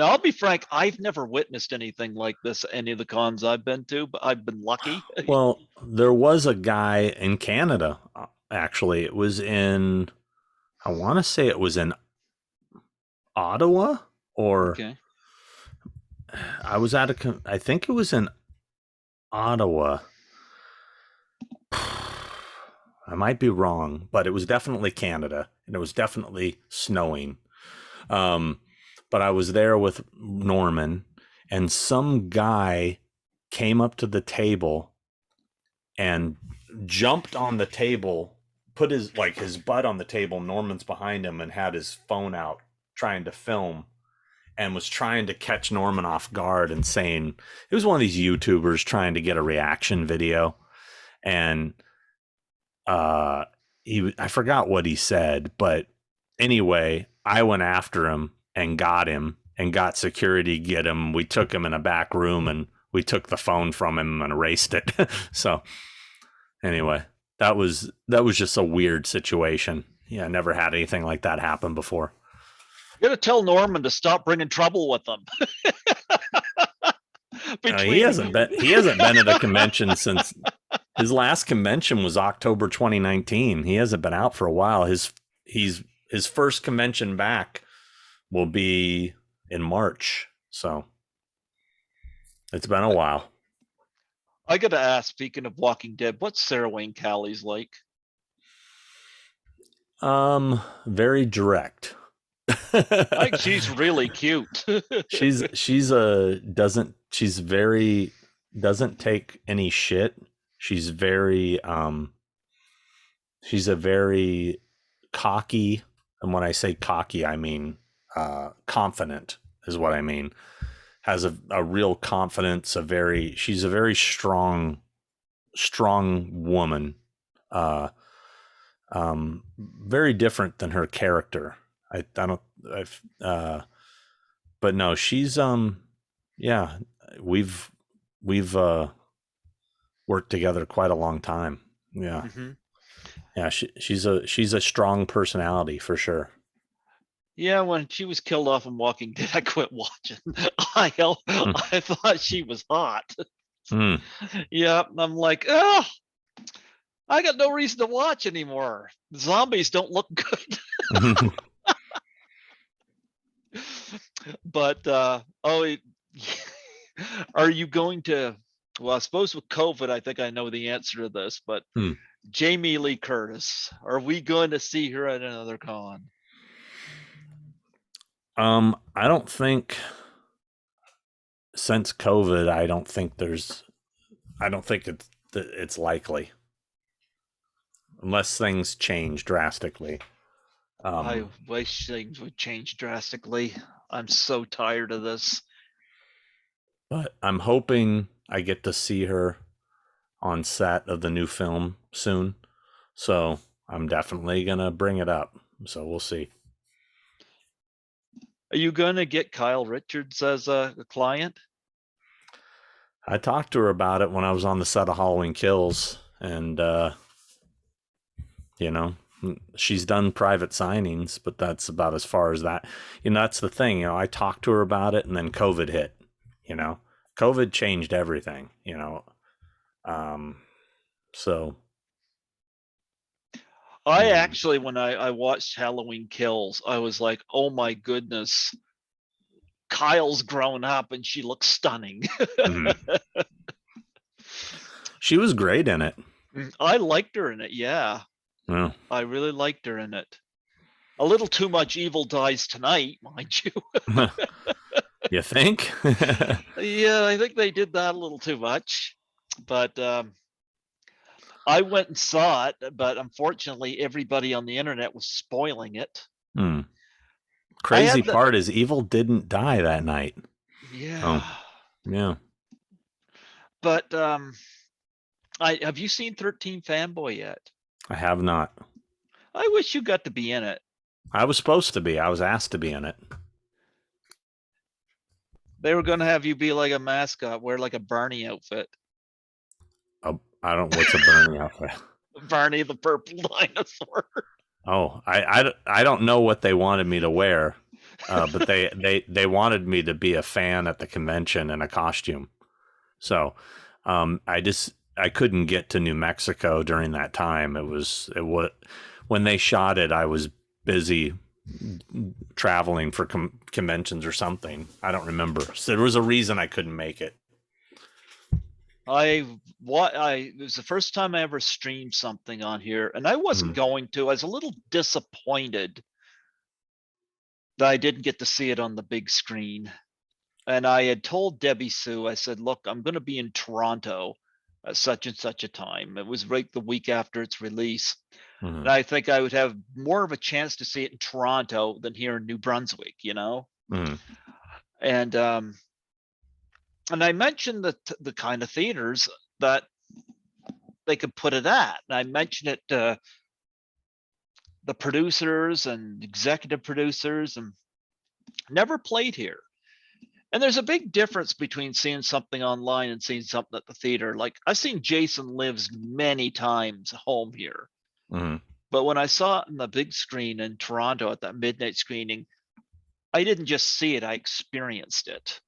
A: I'll be frank, I've never witnessed anything like this at any of the cons I've been to, but I've been lucky.
B: Well, there was a guy in Canada, actually. It was in, I want to say it was in Ottawa, or
A: okay.
B: I was I think it was in Ottawa. I might be wrong, but it was definitely Canada, and it was definitely snowing. But I was there with Norman, and some guy came up to the table and jumped on the table, put his butt on the table. Norman's behind him and had his phone out trying to film, and was trying to catch Norman off guard and saying, it was one of these YouTubers trying to get a reaction video. And I forgot what he said, but anyway, I went after him and got security, get him. We took him in a back room, and we took the phone from him and erased it. So anyway, that was just a weird situation. Yeah, I never had anything like that happen before.
A: You gotta tell Norman to stop bringing trouble with them.
B: He hasn't been at a convention since his last convention was October 2019. He hasn't been out for a while. His first convention back will be in March. So it's been a while.
A: I gotta ask, speaking of Walking Dead, what's Sarah Wayne Callies like?
B: Very direct.
A: Like, she's really cute.
B: doesn't take any shit. She's a very cocky, and when I say cocky, I mean confident is what I mean. Has a real confidence, she's a very strong woman. Very different than her character. But no, she's yeah, we've worked together quite a long time. Yeah. Mm-hmm. Yeah, she's a strong personality for sure.
A: Yeah, when she was killed off in Walking Dead, I quit watching. I thought she was hot. Yeah, I'm like, oh, I got no reason to watch anymore. Zombies don't look good. But are you going to? Well, I suppose with COVID, I think I know the answer to this. But
B: Hmm.
A: Jamie Lee Curtis, are we going to see her at another con?
B: I don't think since COVID, I don't think it's likely unless things change drastically.
A: I wish things would change drastically. I'm so tired of this.
B: But I'm hoping I get to see her on set of the new film soon. So I'm definitely gonna bring it up. So we'll see.
A: Are you going to get Kyle Richards as a client?
B: I talked to her about it when I was on the set of Halloween Kills, and you know, she's done private signings, but that's about as far as that. That's the thing. I talked to her about it, and then COVID hit. COVID changed everything. So
A: I actually, when I watched Halloween Kills, I was like, oh my goodness, Kyle's grown up and she looks stunning.
B: mhm. She was great in it.
A: I liked her in it. Yeah,
B: Yeah.
A: I really liked her in it. A little too much evil dies tonight, mind you.
B: You think?
A: Yeah, I think they did that a little too much. But I went and saw it, but unfortunately, everybody on the internet was spoiling it.
B: Hmm.
A: I
B: Crazy
A: had the
B: part is Evil didn't die that night.
A: yeah,
B: Oh, yeah.
A: but I have you seen 13 Fanboy yet?
B: I have not.
A: I wish you got to be in it.
B: I was supposed to be. I was asked to be in it.
A: They were going to have you be like a mascot, wear like a Barney outfit.
B: Oh, I don't. What's a Bernie outfit?
A: Barney the purple dinosaur.
B: Oh, I don't know what they wanted me to wear, but they wanted me to be a fan at the convention in a costume. So, I couldn't get to New Mexico during that time. It was when they shot it. I was busy traveling for conventions or something. I don't remember. So there was a reason I couldn't make it.
A: It was the first time I ever streamed something on here, and I wasn't going to. I was a little disappointed that I didn't get to see it on the big screen. And I had told Debbie Sue, I said, look, I'm going to be in Toronto at such and such a time. It was right the week after its release.
B: Mm-hmm.
A: And I think I would have more of a chance to see it in Toronto than here in New Brunswick,
B: Mm-hmm.
A: And I mentioned the kind of theaters that they could put it at. And I mentioned it to the producers and executive producers, and never played here. And there's a big difference between seeing something online and seeing something at the theater. Like I've seen Jason Lives many times home here.
B: Mm-hmm.
A: But when I saw it on the big screen in Toronto at that midnight screening, I didn't just see it, I experienced it.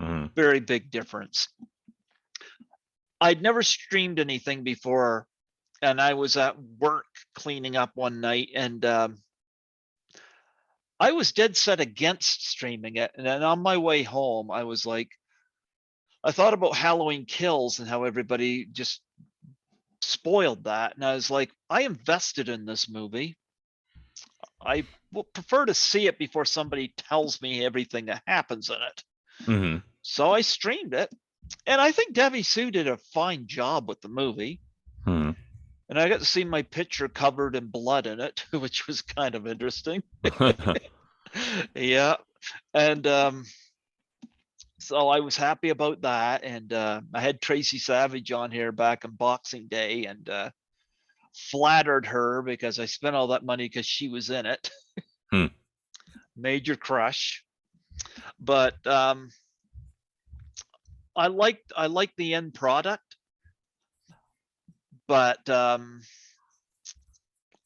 B: Mm-hmm.
A: Very big difference. I'd never streamed anything before, and I was at work cleaning up one night, and I was dead set against streaming it. And then on my way home, I was like, I thought about Halloween Kills and how everybody just spoiled that. And I was like, I invested in this movie. I would prefer to see it before somebody tells me everything that happens in it.
B: Mm-hmm.
A: So I streamed it. And I think Debbie Sue did a fine job with the movie.
B: Mm-hmm.
A: And I got to see my picture covered in blood in it, which was kind of interesting. Yeah. And so I was happy about that. And I had Tracy Savage on here back on Boxing Day, and flattered her because I spent all that money because she was in it. Major crush. But I liked the end product. But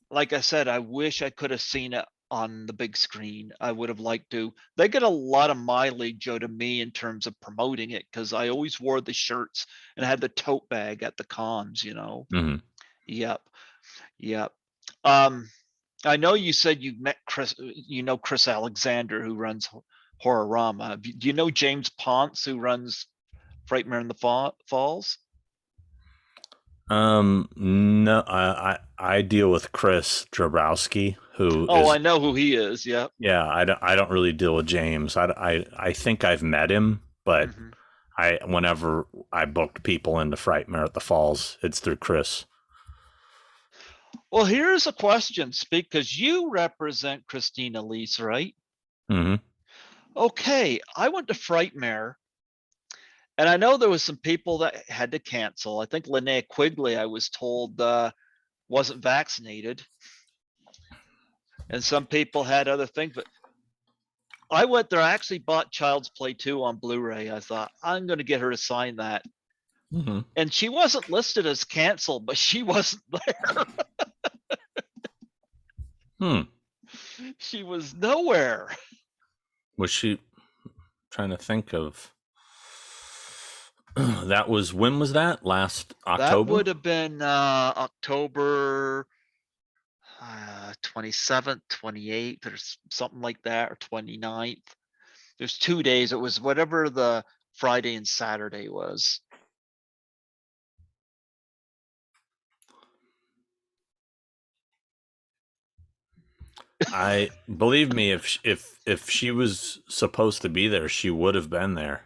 A: like I said, I wish I could have seen it on the big screen. I would have liked to. They get a lot of mileage out of me in terms of promoting it, because I always wore the shirts and had the tote bag at the cons,
B: Mm-hmm.
A: Yep. I know you said you met Chris, Chris Alexander, who runs Horrorama. Do you know James Ponce, who runs Frightmare in the Falls?
B: No, I deal with Chris Drabowski, who
A: Oh, I
B: is,
A: know who he is. Yeah.
B: yeah, I don't really deal with James. I think I've met him, but
A: Hmm.
B: whenever I booked people into Frightmare at the Falls, it's through Chris.
A: Well, here's a question, Speak, because you represent Christina Lease, right?
B: Hmm.
A: Okay, I went to Frightmare, and I know there was some people that had to cancel. I think Linnea Quigley, I was told, wasn't vaccinated, and some people had other things. But I went there. I actually bought Child's Play 2 on Blu-ray. I thought I'm going to get her to sign that,
B: Hmm.
A: and she wasn't listed as canceled, but she wasn't there.
B: Hmm.
A: She was nowhere.
B: Was she trying to think of? That was, when was that? Last
A: That
B: October?
A: would have been October 27th, 28th, or something like that, or 29th. There's 2 days. It was whatever the Friday and Saturday was.
B: I believe me, if she was supposed to be there, she would have been there.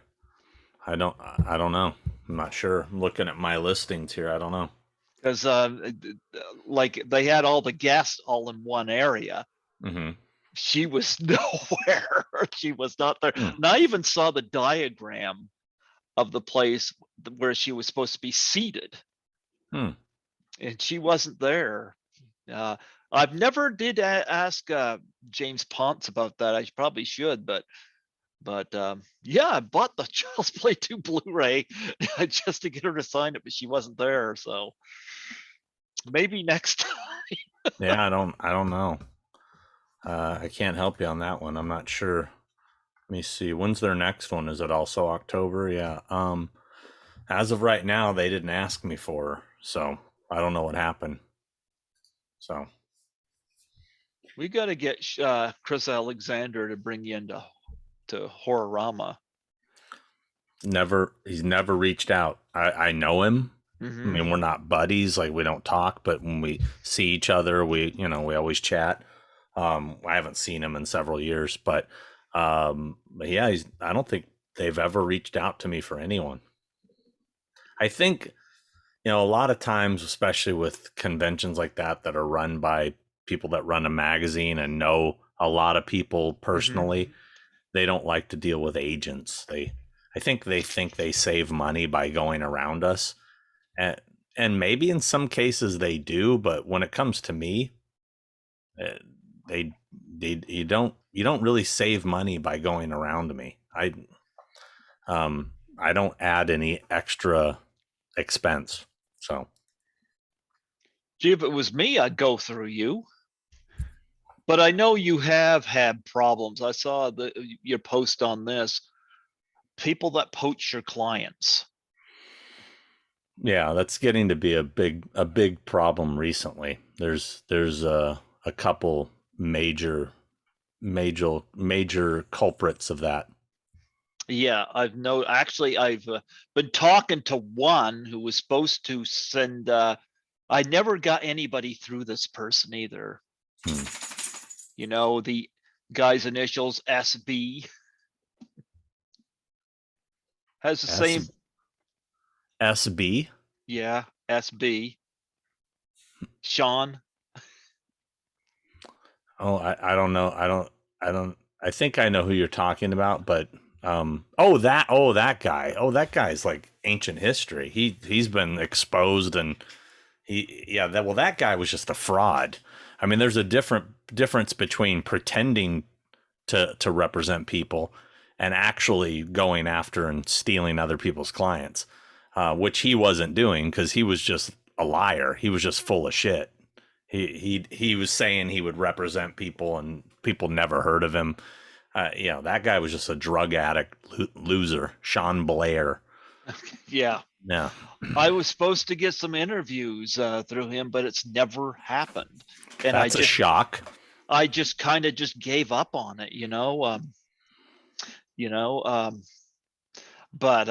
B: I don't know. I'm not sure. I'm looking at my listings here. I don't know.
A: Because like they had all the guests all in one area.
B: Hmm.
A: She was nowhere. She was not there.
B: Hmm.
A: And I even saw the diagram of the place where she was supposed to be seated,
B: Hmm.
A: and she wasn't there. Uh, I've never did ask James Ponce about that. I probably should, but yeah, I bought the Child's Play 2 Blu-ray just to get her to sign it, but she wasn't there. So maybe next time.
B: Yeah, I don't know. I can't help you on that one. I'm not sure. Let me see. When's their next one? Is it also October? Yeah. As of right now, they didn't ask me for her, so I don't know what happened. So
A: We got to get Chris Alexander to bring you into Horrorama.
B: he's never reached out. I know him. I
A: Hmm.
B: mean, we're not buddies, like we don't talk, but when we see each other, we always chat. I haven't seen him in several years, but yeah, I don't think they've ever reached out to me for anyone. I think, a lot of times, especially with conventions like that are run by people that run a magazine and know a lot of people
A: Hmm.
B: personally, they don't like to deal with agents. I think they save money by going around us, and maybe in some cases they do, but when it comes to me, uh, they you don't really save money by going around me. I don't add any extra expense. So
A: Gee, if it was me, I'd go through you. But I know you have had problems. I saw your post on this. People that poach your clients.
B: yeah, that's getting to be a big problem recently. There's a couple major culprits of that.
A: Yeah, I've been talking to one who was supposed to send. I never got anybody through this person either.
B: Hmm.
A: The guy's initials SB has the
B: S
A: same.
B: SB.
A: Yeah, SB. Sean.
B: Oh, I don't know. I don't. I think I know who you're talking about, but that guy. Oh, that guy's like ancient history. He's been exposed, and that guy was just a fraud. I mean, there's a difference between pretending to represent people and actually going after and stealing other people's clients, which he wasn't doing because he was just a liar. He was just full of shit. He was saying he would represent people, and people never heard of him. That guy was just a drug addict loser. Sean Blair.
A: Yeah,
B: Yeah,
A: I was supposed to get some interviews through him, but it's never happened. And
B: that's a shock.
A: I just kind of just gave up on it. you know. But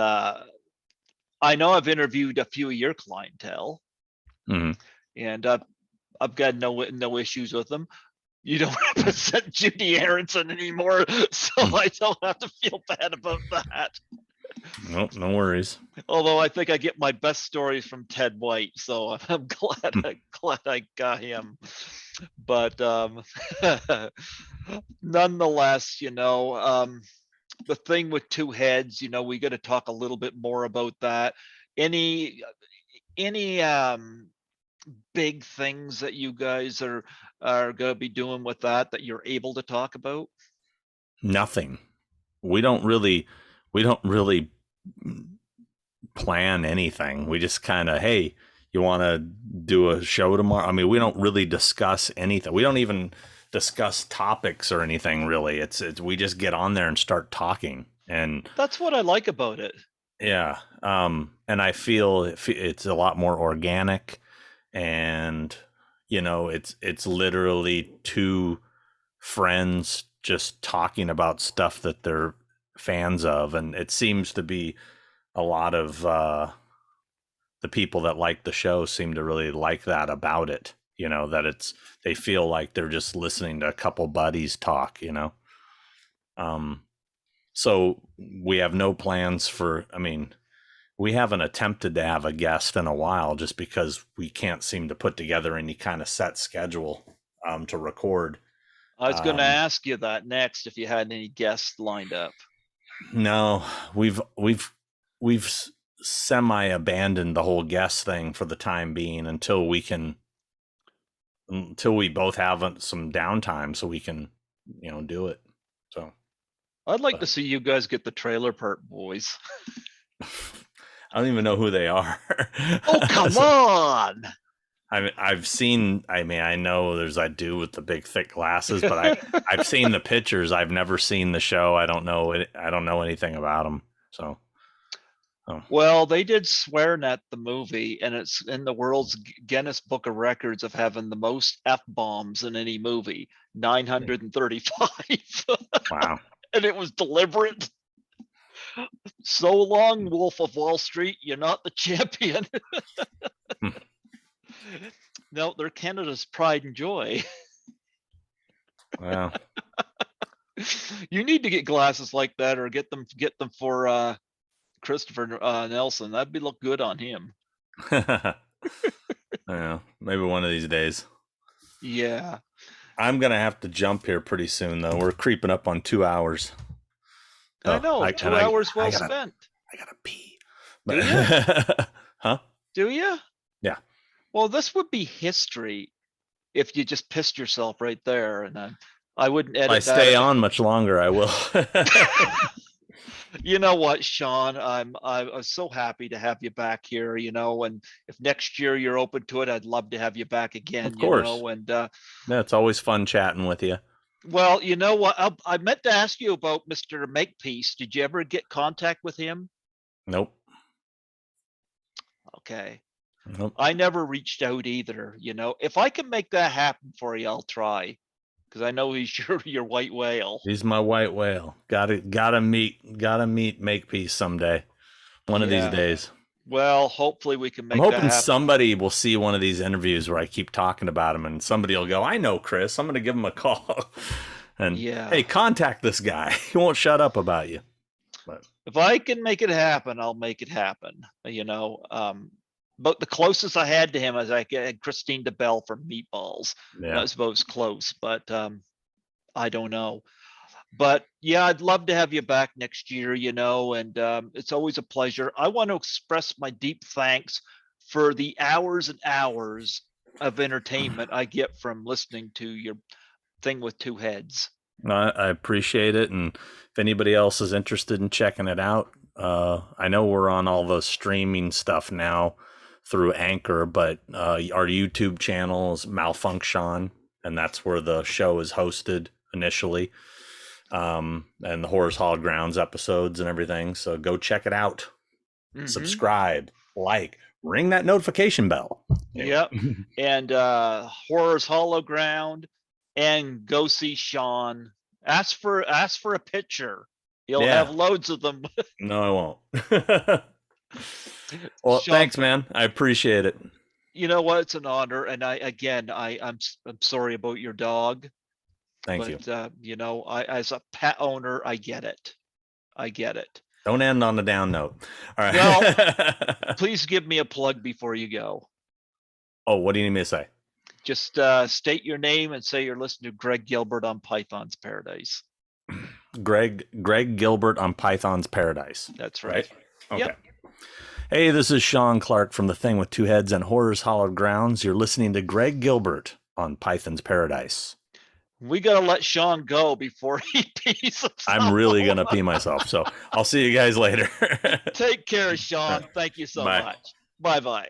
A: I know I've interviewed a few of your clientele,
B: Mm-hmm.
A: and I've got no issues with them. You don't represent Judy Aronson anymore, so I don't have to feel bad about that.
B: Nope, no worries.
A: Although I think I get my best stories from Ted White, so I'm glad I got him. But nonetheless, the thing with two heads, we got to talk a little bit more about that. Any big things that you guys are going to be doing with that you're able to talk about?
B: Nothing. We don't really plan anything. We just kind of, hey, you want to do a show tomorrow? I mean, we don't really discuss anything. We don't even discuss topics or anything really. It's we just get on there and start talking, and
A: That's what I like about it.
B: yeah. And I feel it's a lot more organic, and it's literally two friends just talking about stuff that they're fans of, and it seems to be a lot of the people that like the show seem to really like that about it. That they feel like they're just listening to a couple buddies talk. So we have no plans for. I mean, we haven't attempted to have a guest in a while, just because we can't seem to put together any kind of set schedule to record.
A: I was going to ask you that next, if you had any guests lined up.
B: No, we've semi abandoned the whole guest thing for the time being until we both have some downtime so we can do it. So
A: I'd like to see you guys get the Trailer Park Boys.
B: I don't even know who they are.
A: Oh, come on.
B: I've seen. I mean, I know there's that dude with the big thick glasses, but I've seen the pictures. I've never seen the show. I don't know anything about them. So,
A: well, they did SwearNet the movie, and it's in the world's Guinness Book of Records of having the most F-bombs in any movie, 935.
B: Wow.
A: And it was deliberate. So long, Wolf of Wall Street, you're not the champion. No, they're Canada's pride and joy.
B: Wow.
A: You need to get glasses like that, or get them for Christopher Nelson. That'd look good on him.
B: Yeah, maybe one of these days.
A: Yeah.
B: I'm gonna have to jump here pretty soon, though. We're creeping up on 2 hours.
A: I know. 2 hours well spent.
B: I gotta pee.
A: Do you?
B: Huh?
A: Do you?
B: Yeah.
A: Well, this would be history if you just pissed yourself right there, and I wouldn't edit.
B: If I stay on much longer, I will.
A: You know what, Sean? I'm so happy to have you back here. And if next year you're open to it, I'd love to have you back again.
B: Of course.
A: And
B: yeah, it's always fun chatting with you.
A: Well, you know what? I meant to ask you about Mr. Makepeace. Did you ever get contact with him?
B: Nope.
A: Okay.
B: Nope.
A: I never reached out either. If I can make that happen for you, I'll try. Because I know he's your white whale.
B: He's my white whale. Gotta meet Makepeace someday. One of these days.
A: Well, hopefully we can make
B: I'm hoping
A: that happen.
B: somebody will see one of these interviews where I keep talking about him, and somebody will go, I know Chris. I'm going to give him a call. And hey, contact this guy. He won't shut up about you. But
A: if I can make it happen, I'll make it happen. But the closest I had to him is I had Christine DeBelle from Meatballs.
B: yeah.
A: I suppose close, but I don't know. But yeah, I'd love to have you back next year, and it's always a pleasure. I want to express my deep thanks for the hours and hours of entertainment I get from listening to your thing with two heads.
B: I appreciate it. And if anybody else is interested in checking it out, I know we're on all the streaming stuff now through Anchor, but our YouTube channel is Malfunction, and that's where the show is hosted initially. And the Horror Hollowsground episodes and everything. So go check it out. Mm-hmm. Subscribe, like, ring that notification bell.
A: Yep. And Horror Hollowsground, and go see Sean. Ask for a picture. You'll have loads of them.
B: No, I won't. Well,
A: Sean,
B: thanks, man. I appreciate it.
A: you know what? It's an honor. And I'm sorry about your dog.
B: Thank you.
A: You know, as a pet owner, I get it. I get it.
B: Don't end on a down note. All right.
A: Well, please give me a plug before you go.
B: Oh, what do you need me to say?
A: Just state your name and say you're listening to Greg Gilbert on Python's Paradise.
B: Greg Gilbert on Python's Paradise.
A: That's right.
B: Okay.
A: Yep.
B: Hey, this is Sean Clark from The Thing with Two Heads and Horror's Hollowed Grounds. You're listening to Greg Gilbert on Python's Paradise.
A: We got to let Sean go before he pees himself.
B: I'm really going to pee myself. So I'll see you guys later.
A: Take care, Sean. Thank you so much. Bye-bye.